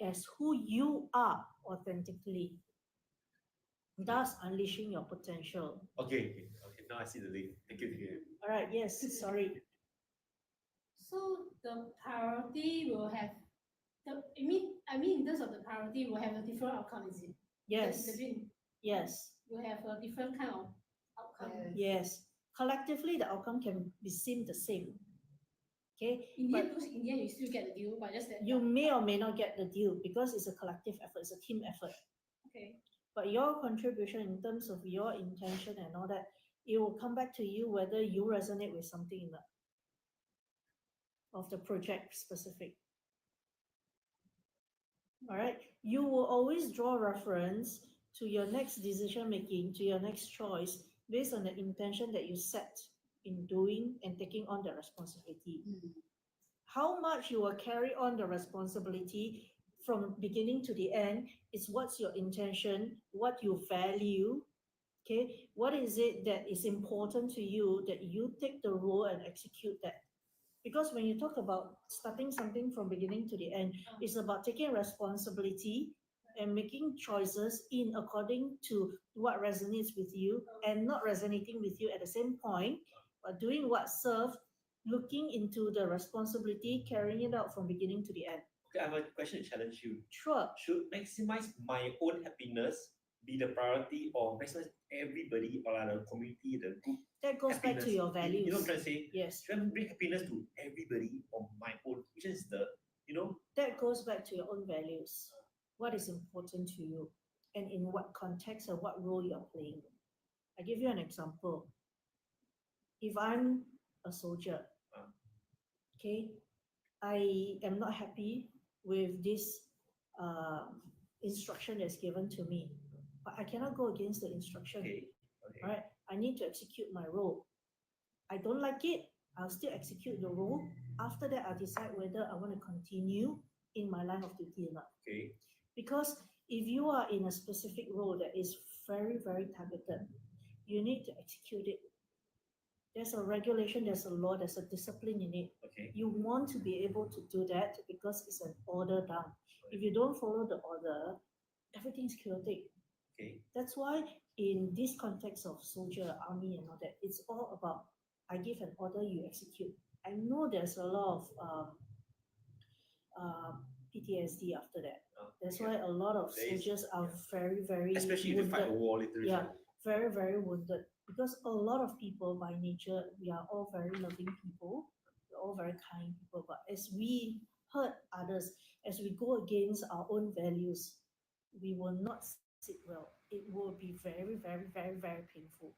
as who you are authentically, thus unleashing your potential. Okay. Now I see the link. Thank you. All right, yes, sorry. So the priority will have I mean in terms of the priority will have a different outcome, is it? Yes, The dream yes, will have a different kind of outcome. yes. Collectively, the outcome can be seen the same. Okay, In the but end, because in the end you still get the deal, but just that you may or may not get the deal because it's a collective effort, it's a team effort. okay. But your contribution in terms of your intention and all that, it will come back to you whether you resonate with something in the, of the project specific. All right, you will always draw reference to your next decision making, to your next choice, based on the intention that you set in doing and taking on the responsibility. How much you will carry on the responsibility from beginning to the end is what's your intention, what you value, okay? What is it that is important to you that you take the role and execute that? Because when you talk about starting something from beginning to the end, it's about taking responsibility and making choices in according to what resonates with you and not resonating with you at the same point, but doing what serves, looking into the responsibility, carrying it out from beginning to the end. Okay, I have a question to challenge you. Sure. Should maximize my own happiness be the priority or maximize everybody or the community, the group? That goes back to happiness? your values. You know what I'm trying to say? Yes. Should I bring happiness to everybody or my own? Which is the, That goes back to your own values. What is important to you and in what context and what role you're playing. I give you an example. If I'm a soldier, okay, I am not happy with this instruction that's given to me, but I cannot go against the instruction. okay. All right, I need to execute my role. I don't like it, I'll still execute the role. After that, I'll decide whether I want to continue in my line of duty or not. Okay. Because if you are in a specific role that is very, very targeted, you need to execute it. There's a regulation, there's a law, there's a discipline in it. Okay. You want to be able to do that because it's an order done. If you don't follow the order, everything's chaotic. Okay. That's why in this context of soldier, army and all that, it's all about I give an order, you execute. I know there's a lot of PTSD after that. That's why a lot of There is, soldiers are very, very especially if you fight a wounded. war literally. Yeah, very, very wounded. Because a lot of people by nature, we are all very loving people, we're all very kind people. But as we hurt others, as we go against our own values, we will not sit well. It will be very, very, very, very painful.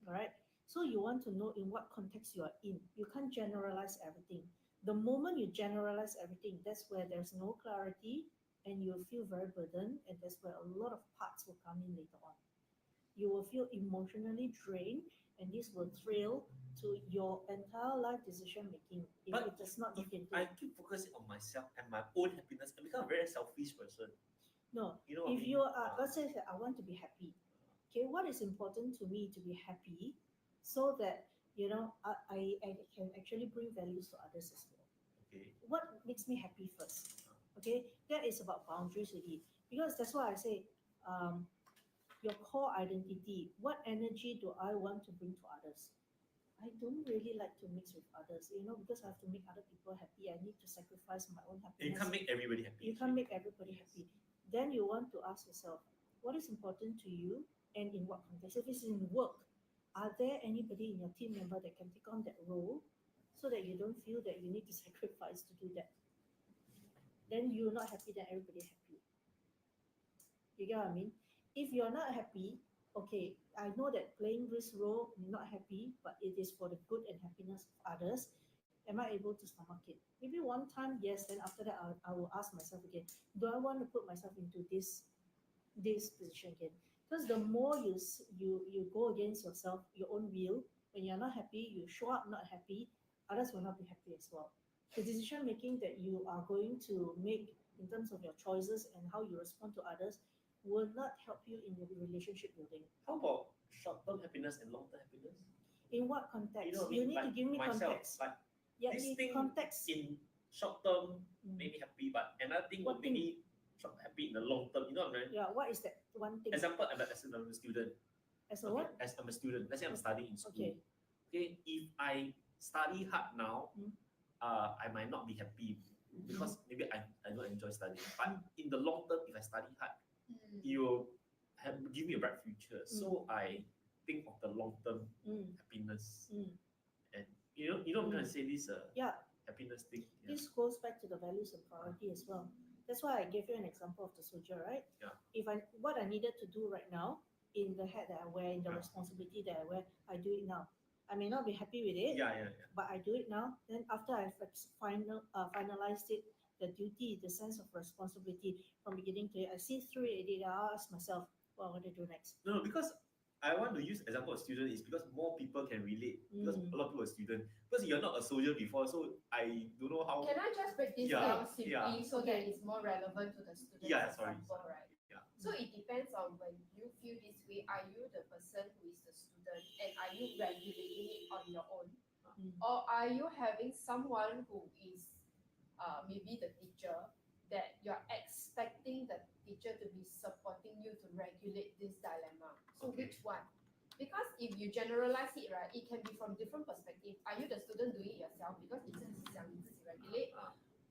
All right. So you want to know in what context you are in. You can't generalize everything. The moment you generalize everything, that's where there's no clarity and you'll feel very burdened, and that's where a lot of parts will come in later on. you will feel emotionally drained, and this will trail to your entire life decision making if But it does not if look into I it. keep focusing on myself and my own happiness, I become a very selfish person. No, You know what I if mean? you are, Ah. let's say that I want to be happy. Okay, what is important to me to be happy, so that I can actually bring values to others as well. Okay. What makes me happy first? Okay, that is about boundaries really, because that's why I say, um, your core identity. What energy do I want to bring to others? I don't really like to mix with others, because I have to make other people happy. I need to sacrifice my own And you happiness. can't make everybody happy. You can't actually. make everybody happy. Then you want to ask yourself, what is important to you and in what context? If it's in work, are there anybody in your team member that can take on that role so that you don't feel that you need to sacrifice to do that? Then you're not happy, then everybody's happy. You get what I mean? If you're not happy, okay, I know that playing this role, you're not happy, but it is for the good and happiness of others. Am I able to stomach it? Maybe one time, yes. Then after that, I will ask myself again: do I want to put myself into this position again? Because the more you go against yourself, your own will, when you're not happy, you show up not happy, others will not be happy as well. The decision making that you are going to make in terms of your choices and how you respond to others will not help you in your relationship building. How about short-term happiness and long-term happiness? In what context? You know what I You mean? need Like to give me myself, context. like Yeah, this in thing context. in short term Mm. make me happy, but another thing will What make thing? me happy in the long term. You know what I mean? Yeah, what is that one thing? Example, as a student. As a Okay, what? as I'm a student, let's say I'm studying in school. Okay. Okay, if I study hard now, Mm. I might not be happy because maybe I don't enjoy studying. But in the long term, if I study hard, it will give me a bright future. So I think of the long term Mm. happiness, Mm. and I'm trying to say this Yeah, happiness thing. Yeah. this goes back to the values and priority as well. That's why I gave you an example of the soldier, right? Yeah. If what I needed to do right now in the hat that I wear, in the Yeah. responsibility that I wear, I do it now. I may not be happy with it, Yeah, yeah, yeah. but I do it now. Then after I've finalized it, the duty, the sense of responsibility from beginning to end, I see through it. I'll ask myself, what I want to do next. No, because I want to use example of student is because more people can relate because a lot of people are student. Because you're not a soldier before, so I don't know how. Can I just break this Yeah, down simply yeah. so that it's more relevant to the students' Yeah, sorry. example, right? Yeah. So it depends on when you feel this way, are you the person who is the student and are you regulating it on your own? Or are you having someone who is maybe the teacher that you're expecting the teacher to be supporting you to regulate this dilemma? So Okay. which one? Because if you generalize it, right, it can be from different perspectives. Are you the student doing it yourself because 你自己想你自己 regulate?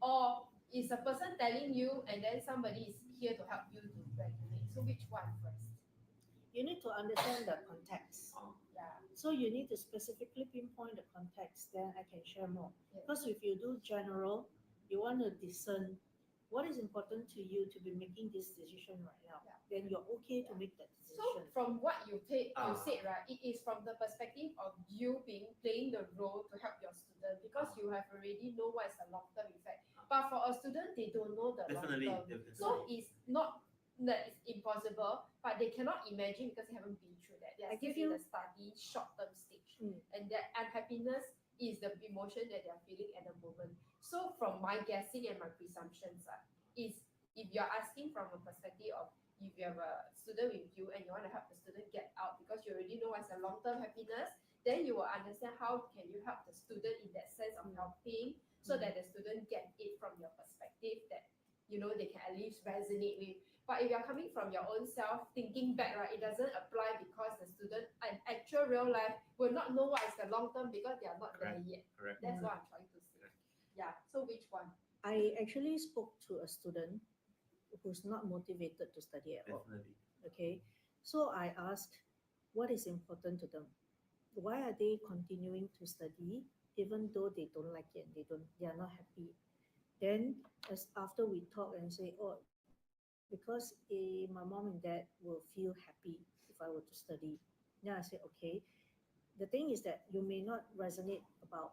Or is a person telling you and then somebody is here to help you to regulate? So which one first? You need to understand the context. Yeah. So you need to specifically pinpoint the context, then I can share more. Yeah. Because if you do general, you want to discern what is important to you to be making this decision right now. Yeah. Then you're okay to make that So decision. from what you said, right, it is from the perspective of you playing the role to help your student because you have already know what is the long-term effect. But for a student, they don't know the Definitely. long-term. So it's not that it's impossible, but they cannot imagine because they haven't been through that. They are I still give in you- the study short-term stage. Mm. And that unhappiness is the emotion that they are feeling at the moment. So from my guessing and my presumptions is if you're asking from a perspective of if you have a student with you and you want to help the student get out because you already know what's a long-term happiness, then you will understand how can you help the student in that sense of helping so that the student get it from your perspective that they can at least resonate with. But if you're coming from your own self, thinking back, right, it doesn't apply because the student in actual real life will not know what is the long term because they are not there yet. Correct. That's what I'm trying to say. Yeah. So which one? I actually spoke to a student who's not motivated to study at all. Definitely. Okay, so I asked, what is important to them? Why are they continuing to study even though they don't like it and they are not happy? Then as after we talk and say, oh, because my mom and dad will feel happy if I were to study. Then I said, okay. The thing is that you may not resonate about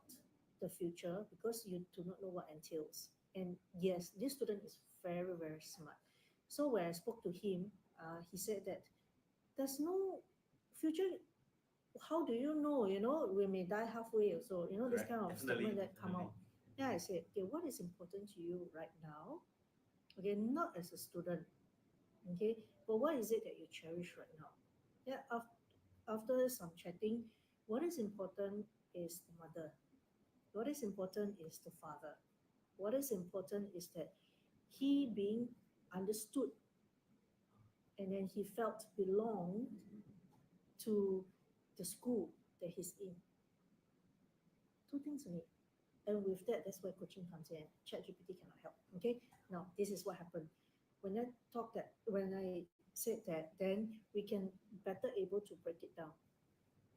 the future because you do not know what entails. And yes, this student is very, very smart. So when I spoke to him, he said that there's no future, how do you know? We may die halfway or so. This Correct. kind of Definitely, statement that come definitely. out. Then I said, okay, what is important to you right now? Okay, not as a student, okay, but what is it that you cherish right now? Yeah, after some chatting, what is important is the mother. What is important is the father. What is important is that he being understood, and then he felt belonged to the school that he's in. Two things only. And with that, that's where coaching comes in. ChatGPT cannot help. Okay. Now, this is what happened. When I said that, then we can better able to break it down.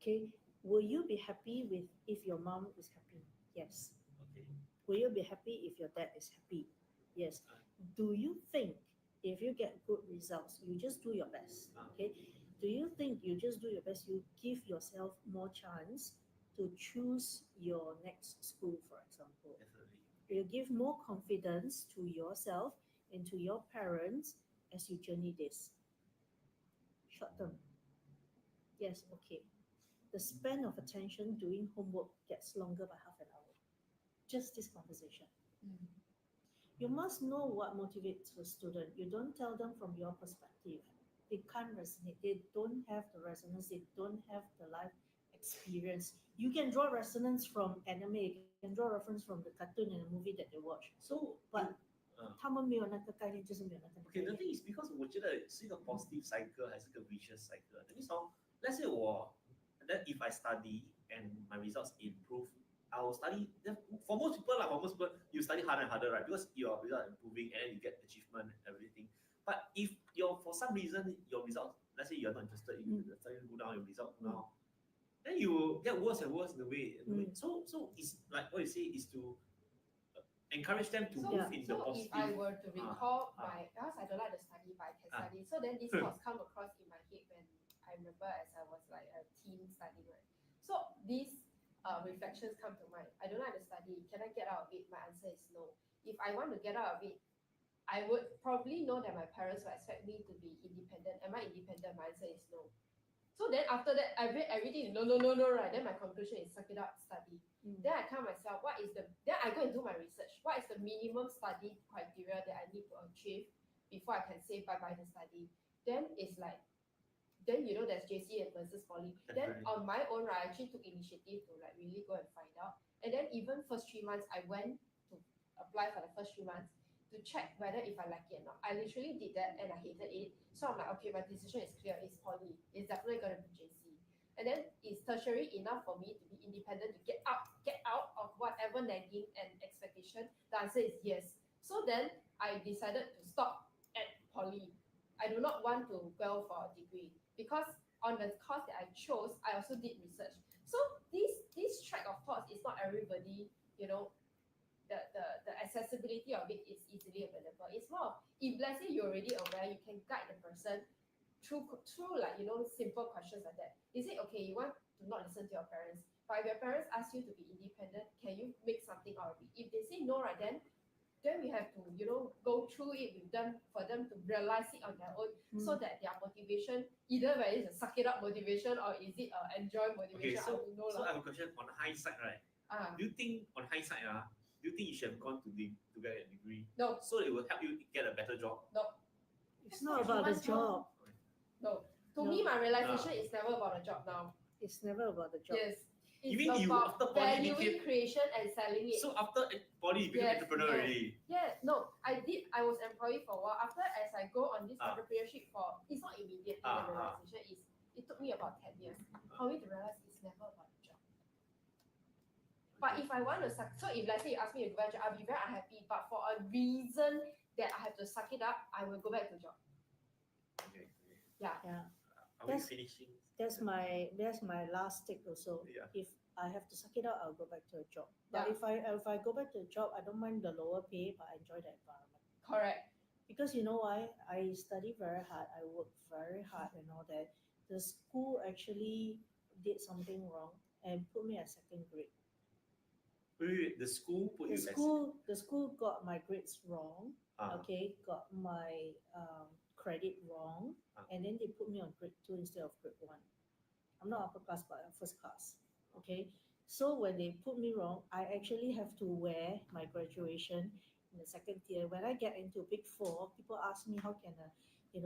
Okay. Will you be happy with if your mom is happy? Yes. Okay. Will you be happy if your dad is happy? Yes. Do you think if you get good results, you just do your best? Okay. Do you think you just do your best? You give yourself more chance to choose your next school, for example. Definitely. You give more confidence to yourself and to your parents as you journey this. Short term. Yes, okay. The span of attention doing homework gets longer by half an hour. Just this conversation. You must know what motivates a student. You don't tell them from your perspective. They can't resonate. They don't have the resonance. They don't have the life experience. You can draw resonance from anime. You can draw reference from the cartoon and the movie that they watch. So, But 他们没有那个概念，就是没有那个 okay, 概 the 念。 thing is because 我觉得是一个 positive cycle 还是个 vicious cycle. That means let's say then if I study and my results improve, I will study. For most people, you study harder and harder, right? Because your results are improving and then you get achievement and everything. But if for some reason your results, let's say you're not interested, you study go down, your result go down, then you will get worse and worse in the way. So it's like what you say is to encourage them to So, move in the so if positive. I were to recall ah. because I don't like to study, but I can study. So then this thoughts come across in my head when I remember as I was like a teen studying, right? So these reflections come to mind. I don't like to study. Can I get out of it? My answer is no. If I want to get out of it, I would probably know that my parents will expect me to be independent. Am I independent? My answer is no. So then after that, I read everything, no, right? Then my conclusion is suck it up, study. Then I tell myself, then I go and do my research. What is the minimum study criteria that I need to achieve before I can say bye-bye to study? Then it's like, then there's JC and versus poly. Then Definitely. on my own, right, I actually took initiative to like really go and find out. And then even first 3 months, I went to apply for the first 3 months to check whether if I like it or not. I literally did that and I hated it. So I'm like, okay, my decision is clear. It's poly. It's definitely gonna be JC. And then it's tertiary enough for me to be independent to get out of whatever nagging and expectation. The answer is yes. So then I decided to stop at poly. I do not want to go for a degree because on the course that I chose, I also did research. So this track of thoughts is not everybody, the accessibility of it is easily available. It's more of, if let's say you're already aware, you can guide the person through like simple questions like that. Is it okay you want to not listen to your parents, but if your parents ask you to be independent, can you make something out of it? If they say no, right, then we have to go through it with them for them to realize it on their own, so that their motivation, either whether it's a suck it up motivation or is it a enjoy Okay, motivation, I don't know so lah. I have a question on hindsight, right? Do you think on hindsight, do you think you should have gone to get a degree? No. So it will help you get a better job? No. It's not about the job. No. To No. me, my realization is never about a job now. It's never about the job. Yes. You It's mean you, about after poly, valuing creation and selling it. So after poly, you become entrepreneur already? Yeah, no, I was employee for a while. After, as I go on this entrepreneurship it's not immediately the realization. It took me about 10 years for me to realize it's never about the job. But if I want to so if let's say you ask me to go back to job, I'll be very unhappy. But for a reason that I have to suck it up, I will go back to job. Okay. Yeah. Are we finishing? That's my last take also. Yeah. If I have to suck it out, I'll go back to a job. But if I go back to a job, I don't mind the lower pay, but I enjoy the environment. Correct. Because you know why? I study very hard, I work very hard and all that. The school actually did something wrong and put me at second grade. Wait, the school put The you the school got my grades wrong. Okay, got my credit wrong, and then they put me on grade 2 instead of grade 1. I'm not upper class, but I'm first class. Okay. So when they put me wrong, I actually have to wear my graduation in the second tier. When I get into big four, people ask me how can a, you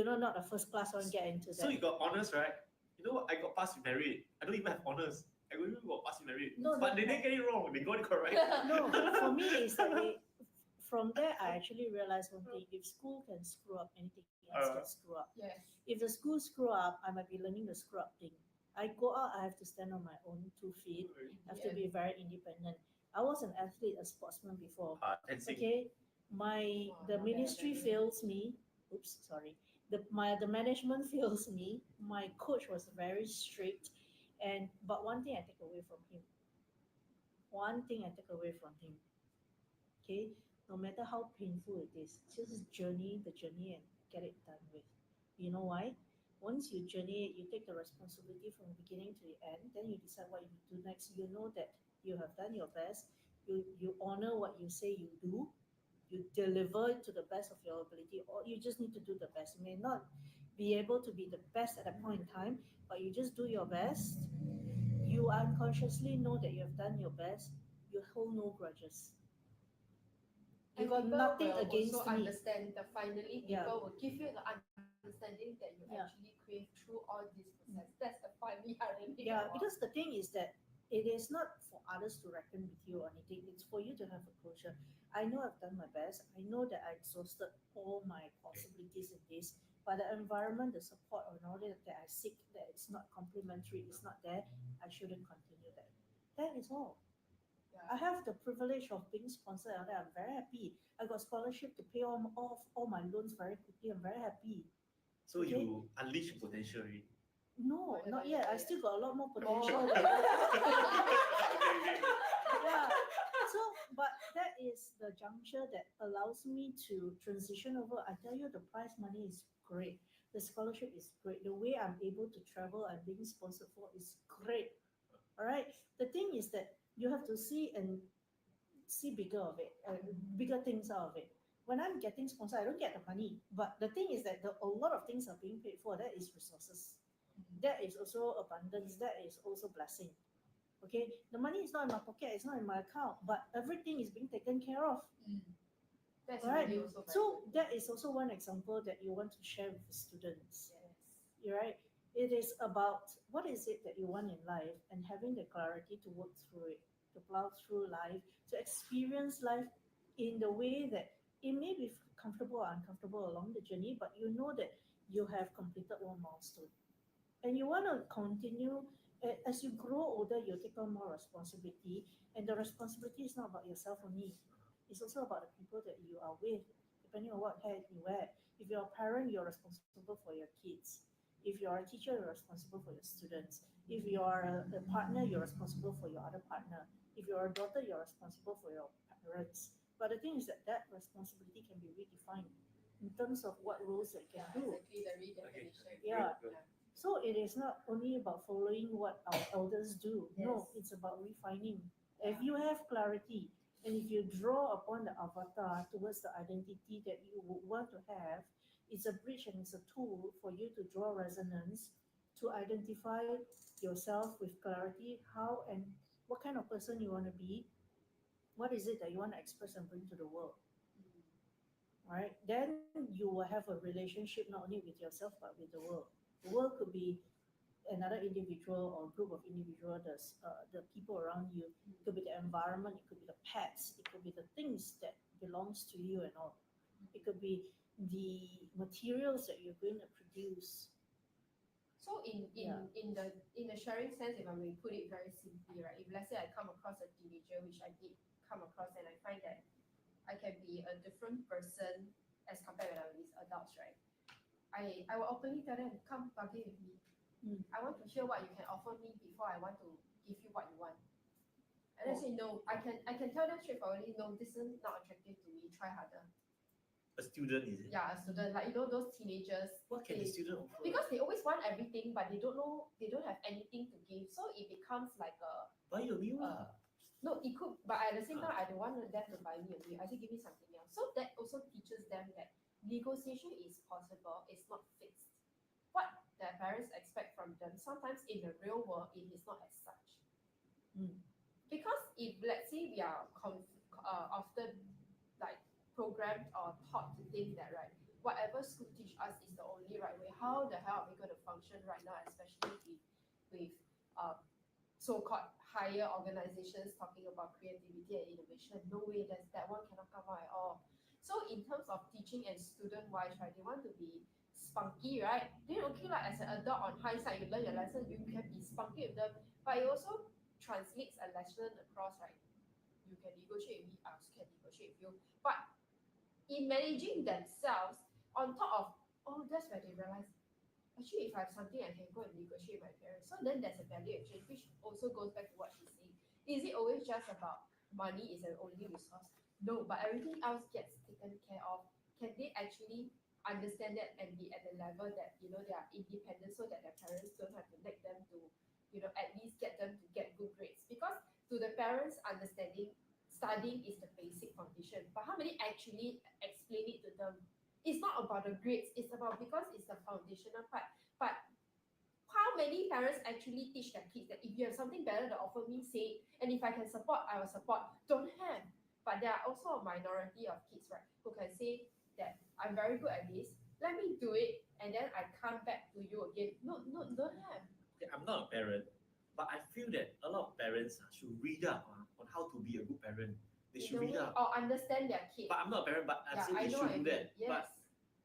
know, not a first class one get into So that. you got honors, right? You know what? I got passed with merit. I don't even have honors. I don't even got passed with merit. No, but no, they didn't get it wrong. They got it correct. No, for me, it's like from there, I actually realized one thing: if school can screw up, anything else can screw up. Yes. If the school screw up, I might be learning the screw up thing. I go out, I have to stand on my own 2 feet. I have to be very independent. I was an athlete, a sportsman before. Dancing. Okay, the not ministry bad. fails me. Oops, sorry. The management fails me. My coach was very strict, but one thing I take away from him. One thing I take away from him. Okay, no matter how painful it is, just journey the journey and get it done with. You know why? Once you journey it, you take the responsibility from beginning to the end, then you decide what you do next. You know that you have done your best, you honor what you say you do, you deliver it to the best of your ability, or you just need to do the best. You may not be able to be the best at that point in time, but you just do your best. You unconsciously know that you have done your best, you hold no grudges. You And got people nothing will against also me. understand that finally people Yeah. will give you the understanding that you Yeah. actually crave through all this process. That's the finally irony. Yeah, about- because the thing is that it is not for others to reckon with you or anything. It's for you to have a closure. I know I've done my best. I know that I exhausted all my possibilities in this, but the environment, the support, or all that I seek, that it's not complimentary, it's not there. I shouldn't continue that. That is all. I Yeah. have the privilege of being sponsored, and I'm very happy. I got scholarship to pay off all my loans very quickly. I'm very happy. So Okay. you unleash your potential already. No, not yet. I still got a lot more Oh. potential. Yeah. So, but that is the juncture that allows me to transition over. I tell you, the prize money is great. The scholarship is great. The way I'm able to travel and being sponsored for is great. All right. The thing is that you have to see bigger of it, bigger things out of it. When I'm getting sponsored, I don't get the money. But the thing is that a lot of things are being paid for. That is resources. That is also abundance. That is also blessing. Okay, the money is not in my pocket, it's not in my account, but everything is being taken care of. That's Right. really also very So good. that is also one example that you want to share with the students. Yes. You're right. It is about what is it that you want in life and having the clarity to work through it, to plow through life, to experience life in the way that it may be comfortable or uncomfortable along the journey, but you know that you have completed one milestone. And you want to continue as you grow older, you take on more responsibility, and the responsibility is not about yourself only. It's also about the people that you are with, depending on what hat you wear. If you're a parent, you're responsible for your kids. If you're a teacher, you're responsible for your students. If you are a partner, you're responsible for your other partner. If you're a daughter, you're responsible for your parents. But the thing is that that responsibility can be redefined in terms of what roles they can do. Exactly the redefinition. Yeah. Good. So it is not only about following what our elders do. No, Yes. it's about refining. If Yeah. you have clarity and if you draw upon the avatar towards the identity that you would want to have, it's a bridge and it's a tool for you to draw resonance, to identify yourself with clarity, how and what kind of person you want to be, what is it that you want to express and bring to the world. Right? Then you will have a relationship not only with yourself but with the world. The world could be another individual or group of individuals, the people around you. It could be the environment, it could be the pets, it could be the things that belongs to you and all. It could be the materials that you're going to produce. So in the sharing sense, if I may put it very simply, right? If let's say I come across a teenager, which I did come across, and I find that I can be a different person as compared when I'm with adults, right? I will openly tell them, come bargain with me. I want to hear what you can offer me before I want to give you what you want. And I say no, I can tell them straightforwardly, no, this is not attractive to me. Try harder. A student is it? Yeah, a student, like those teenagers. What can the they- student offer? Because they always want everything, but they don't have anything to give. So it becomes like a buy your meal uh, lah. no, it could, but at the same time, I don't want them to buy me a meal. I say give me something else. So that also teaches them that negotiation is possible. It's not fixed. What that that parents expect from them, sometimes in the real world, it is not as such. Mm. Because if let's say we are often like programmed or taught to think that right, whatever school teach us is the only right way, how the hell are we going to function right now, especially with so-called higher organizations talking about creativity and innovation? No way, that one cannot come out at all. So in terms of teaching and student-wise, right, they want to be spunky, right? Then okay, like as an adult on hindsight, you learn your lesson, you can be spunky with them, but it also translates a lesson across, right? You can negotiate with me, I also can negotiate with you. But in managing themselves, on top of, oh, that's where they realize, actually, if I have something, I can go and negotiate with my parents. So then there's a value exchange, which also goes back to what she's saying. Is it always just about money is the only resource? No, but everything else gets taken care of. Can they actually understand that and be at the level that, they are independent so that their parents don't have to nag them to, at least get them to get good grades? Because to the parents' understanding, studying is the basic foundation. But how many actually explain it to them? It's not about the grades, it's about because it's the foundational part. But how many parents actually teach their kids that if you have something better to offer me, say it, and if I can support, I will support? Don't have. But there are also a minority of kids, right, who can say that I'm very good at this, let me do it, and then I come back to you again. No, don't have. Okay, I'm not a parent, but I feel that a lot of parents should read up on how to be a good parent. They should read up. Or understand their kid. But I'm not a parent, but I'm Yeah, saying I they know should what do you that. mean. Yes. But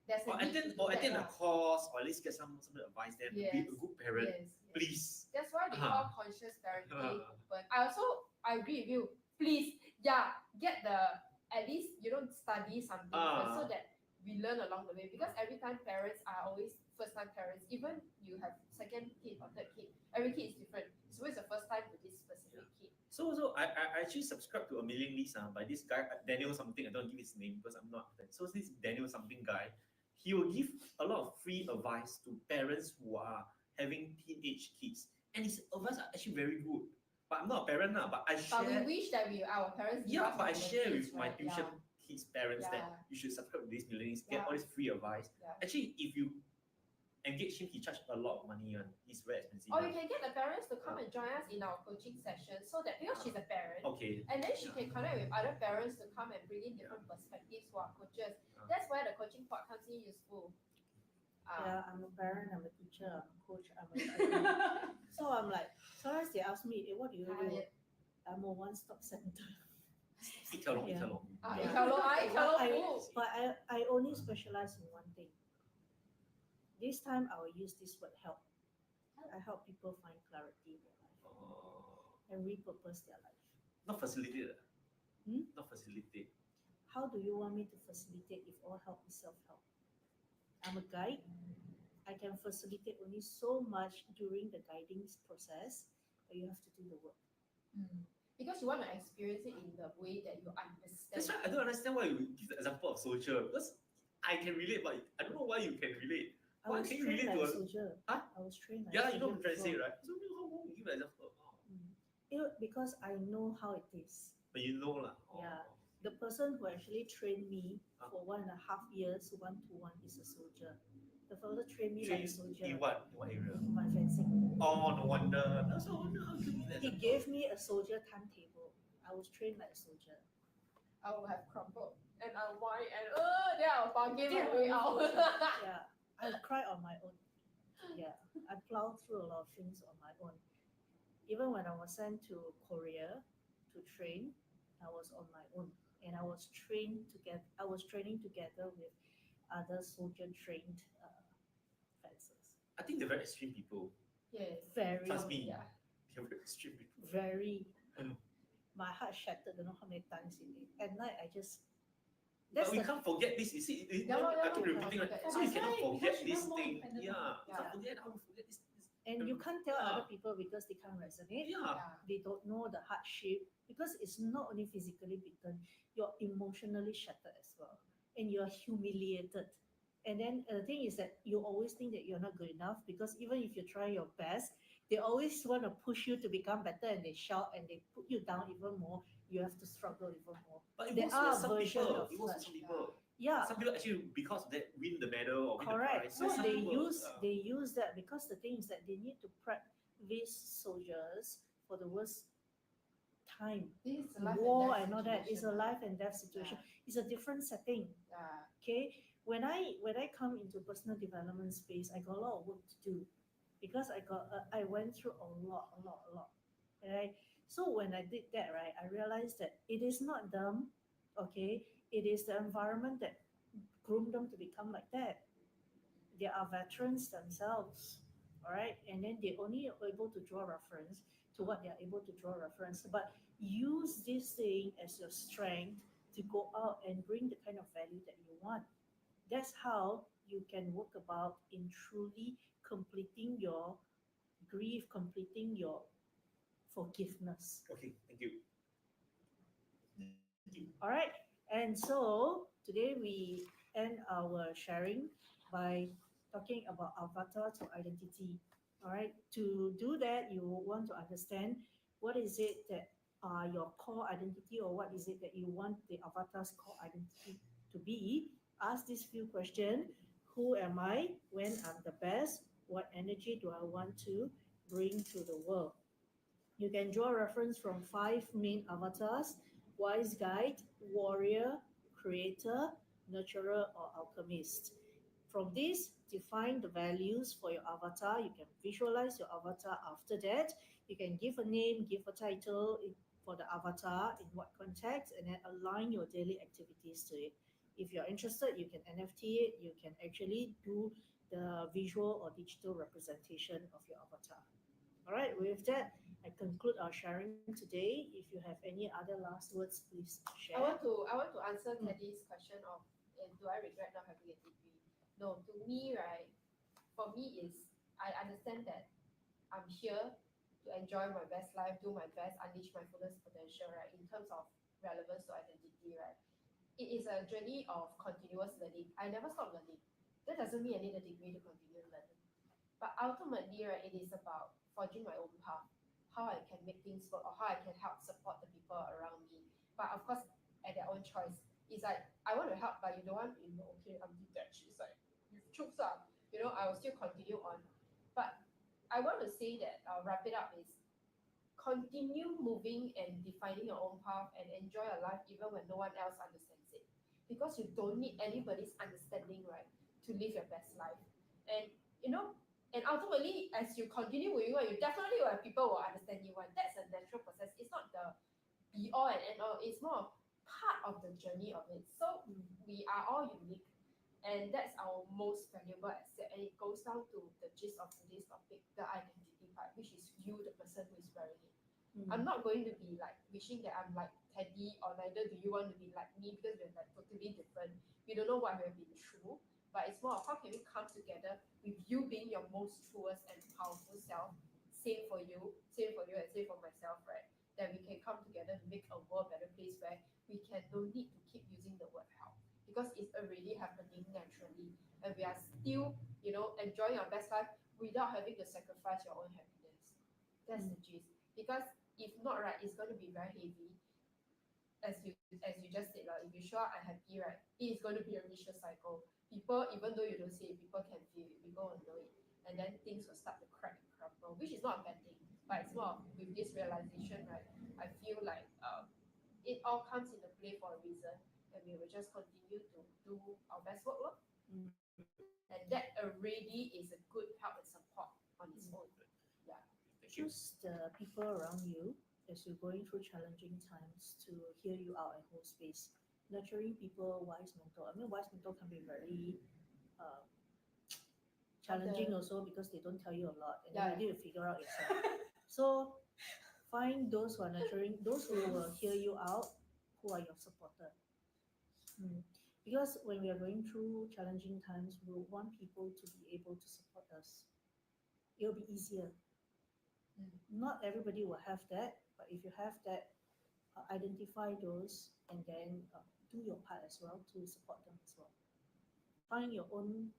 There's a or need to attend do that, a lah. course, or at least get some advice there to be a Yes. good parent. Yes. Please. That's why they Uh-huh. call conscious parenting open. I agree with you. Please, get at least study something first so that we learn along the way. Because every time parents are always first time parents, even you have second kid or third kid, every kid is different. It's always the first time to this specific kid. So I actually subscribe to a mailing list by this guy, Daniel something. I don't give his name because I'm not. So this Daniel something guy, he will give a lot of free advice to parents who are having teenage kids, and his advice are actually very good. But I'm not a parent now, but I share. But we wish that our parents give us But I our share kids, with my right? tuition kids parents Yeah. that you should subscribe to this mailing list, get Yeah. all this free advice. Yeah. Actually, if you engage him, he charge a lot of money and it's very expensive. Or you can get the parents to come and join us in our coaching session so that because she's a parent, Okay. and then she can connect with other parents to come and bring in different perspectives who are coaches. That's where the coaching part comes in useful. Yeah, I'm a parent, I'm a teacher, I'm a coach, I'm a so I'm like, sometimes they ask me, what do you do? I'm a one-stop center. 一条龙，一条龙。一条龙，一条龙服务。 But I only specialize in one thing. This time I will use this word help. I help people find clarity in their life and repurpose their life. Not facilitate. Hmm? Not facilitate. How do you want me to facilitate if all help is self-help? I'm a guide. I can facilitate only so much during the guiding process, but you have to do the work. Because you want to experience it in the way that you understand. That's why I don't understand why you give the example of soldier. Because I can relate, but I don't know why you can relate. I Why was can you trained relate like to a soldier. Huh? I was trained like Yeah, a you know what I'm trying to say, before. right? So how you give an example? Because I know how it is. But you know lah. Yeah. The person who actually trained me for 1.5 years, one-to-one, is a soldier. The fellow trained me like a soldier. In what area? In my fencing. Oh, no wonder. That's no wonder how you give that. He gave me a soldier timetable. I was trained like a soldier. I will have crumbled and unwind and then I'll bargain my way out. Yeah, I cry on my own. Yeah, I plowed through a lot of things on my own. Even when I was sent to Korea to train, I was on my own, and I was training together with other soldier trained fencers. I think they're very extreme people. Yes. Very, Trust me. Yeah. They're very extreme people. very. Mm. My heart shattered. Don't know how many times in it. At night, I just. But we the- can't forget this. You see, Yeah, I keep we repeating, can't right? forget. So you That's cannot why, forget because you this become more thing. independent. Yeah, you Yeah. can't forget how to forget this. And you can't tell Yeah. other people because they can't resonate. Yeah. They don't know the hardship because it's not only physically beaten, you're emotionally shattered as well, and you're humiliated. And then the thing is that you always think that you're not good enough because even if you try your best, they always want to push you to become better, and they shout and they put you down even more. You have to struggle even more. But it There works are for some versions people. of It works for such, some people. Yeah, Some people actually because of that win the medal or win the correct. prize. So Some they people, use that because the thing is that they need to prep these soldiers for the worst time. This is a life War and and death all that is a situation, life and death situation. It's a different setting. Yeah. Okay, when I come into personal development space, I got a lot of work to do because I went through a lot, right? So when I did that, right, I realized that it is not them, okay, it is the environment that groomed them to become like that. They are veterans themselves, all right, and then they only are able to draw reference to what they are able to draw reference, but use this thing as your strength to go out and bring the kind of value that you want. That's how you can work about in truly completing your grief, completing your forgiveness. okay, thank you. Thank you. All right. And so today we end our sharing by talking about avatar to identity. All right. To do that, you want to understand what is it that are your core identity, or what is it that you want the avatar's core identity to be. Ask these few questions. Who am I when I'm the best? What energy do I want to bring to the world? You can draw reference from five main avatars: wise guide, warrior, creator, nurturer, or alchemist. From this, define the values for your avatar. You can visualize your avatar after that. You can give a name, give a title for the avatar, in what context, and then align your daily activities to it. If you're interested, you can NFT it. You can actually do the visual or digital representation of your avatar. All right, with that, I conclude our sharing today. If you have any other last words, please share. I want to answer Mm. Teddy's question of do I regret not having a degree? No, to me, right, for me is I understand that I'm here to enjoy my best life, do my best, unleash my fullest potential, right? In terms of relevance to identity, right? It is a journey of continuous learning. I never stop learning. That doesn't mean I need a degree to continue learning. But ultimately, right, it is about forging my own path, how I can make things work, or how I can help support the people around me. But of course, at their own choice. It's like I want to help, but you don't want, okay, I'm detached. It's like you choose up, I will still continue on. But I want to say that wrap it up is continue moving and defining your own path and enjoy your life even when no one else understands it. Because you don't need anybody's understanding, right, to live your best life. And and ultimately, as you continue moving on, you definitely will have people who will understand you. And that's a natural process. It's not the be all and end all. It's more of part of the journey of it. So we are all unique, and that's our most valuable asset. And it goes down to the gist of today's topic, the identity part, which is you, the person who is wearing it. I'm not going to be like wishing that I'm like Teddy, or neither do you want to be like me, because we're like totally different. We don't know what we have been through, but it's more of how can we come together with you being your most truest and powerful self. Same for you, and same for myself, right? That we can come together to make a world a better place where we can no need to keep using the word help, because it's already happening naturally, and we are still, enjoying our best life without having to sacrifice your own happiness. That's the gist. Because if not, right, it's going to be very heavy. As you just said, like, if you show up unhappy, right, it is going to be a vicious cycle. People, even though you don't see it, people can feel it, people will know it, and then things will start to crack and crumble, which is not a bad thing, but it's more of with this realization, right? I feel like it all comes into play for a reason, and we will just continue to do our best work, Mm. and that already is a good help and support on its own. Yeah. Thank you. Choose the people around you as you're going through challenging times to hear you out and hold space. Nurturing people, wise mentor. I mean, wise mentor can be very uh, challenging also because they don't tell you a lot, and then Yeah. you need to figure out yourself. So find those who are nurturing, those who will hear you out, who are your supporter. Because when we are going through challenging times, we want people to be able to support us. It'll be easier. Not everybody will have that, but if you have that, identify those and then do your part as well to support them as well. Find your own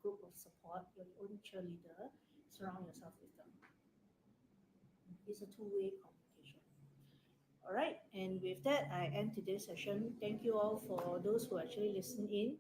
group of support, your own cheerleader, surround yourself with them. It's a two-way communication. All right. And with that, I end today's session. Thank you all for those who actually listen in.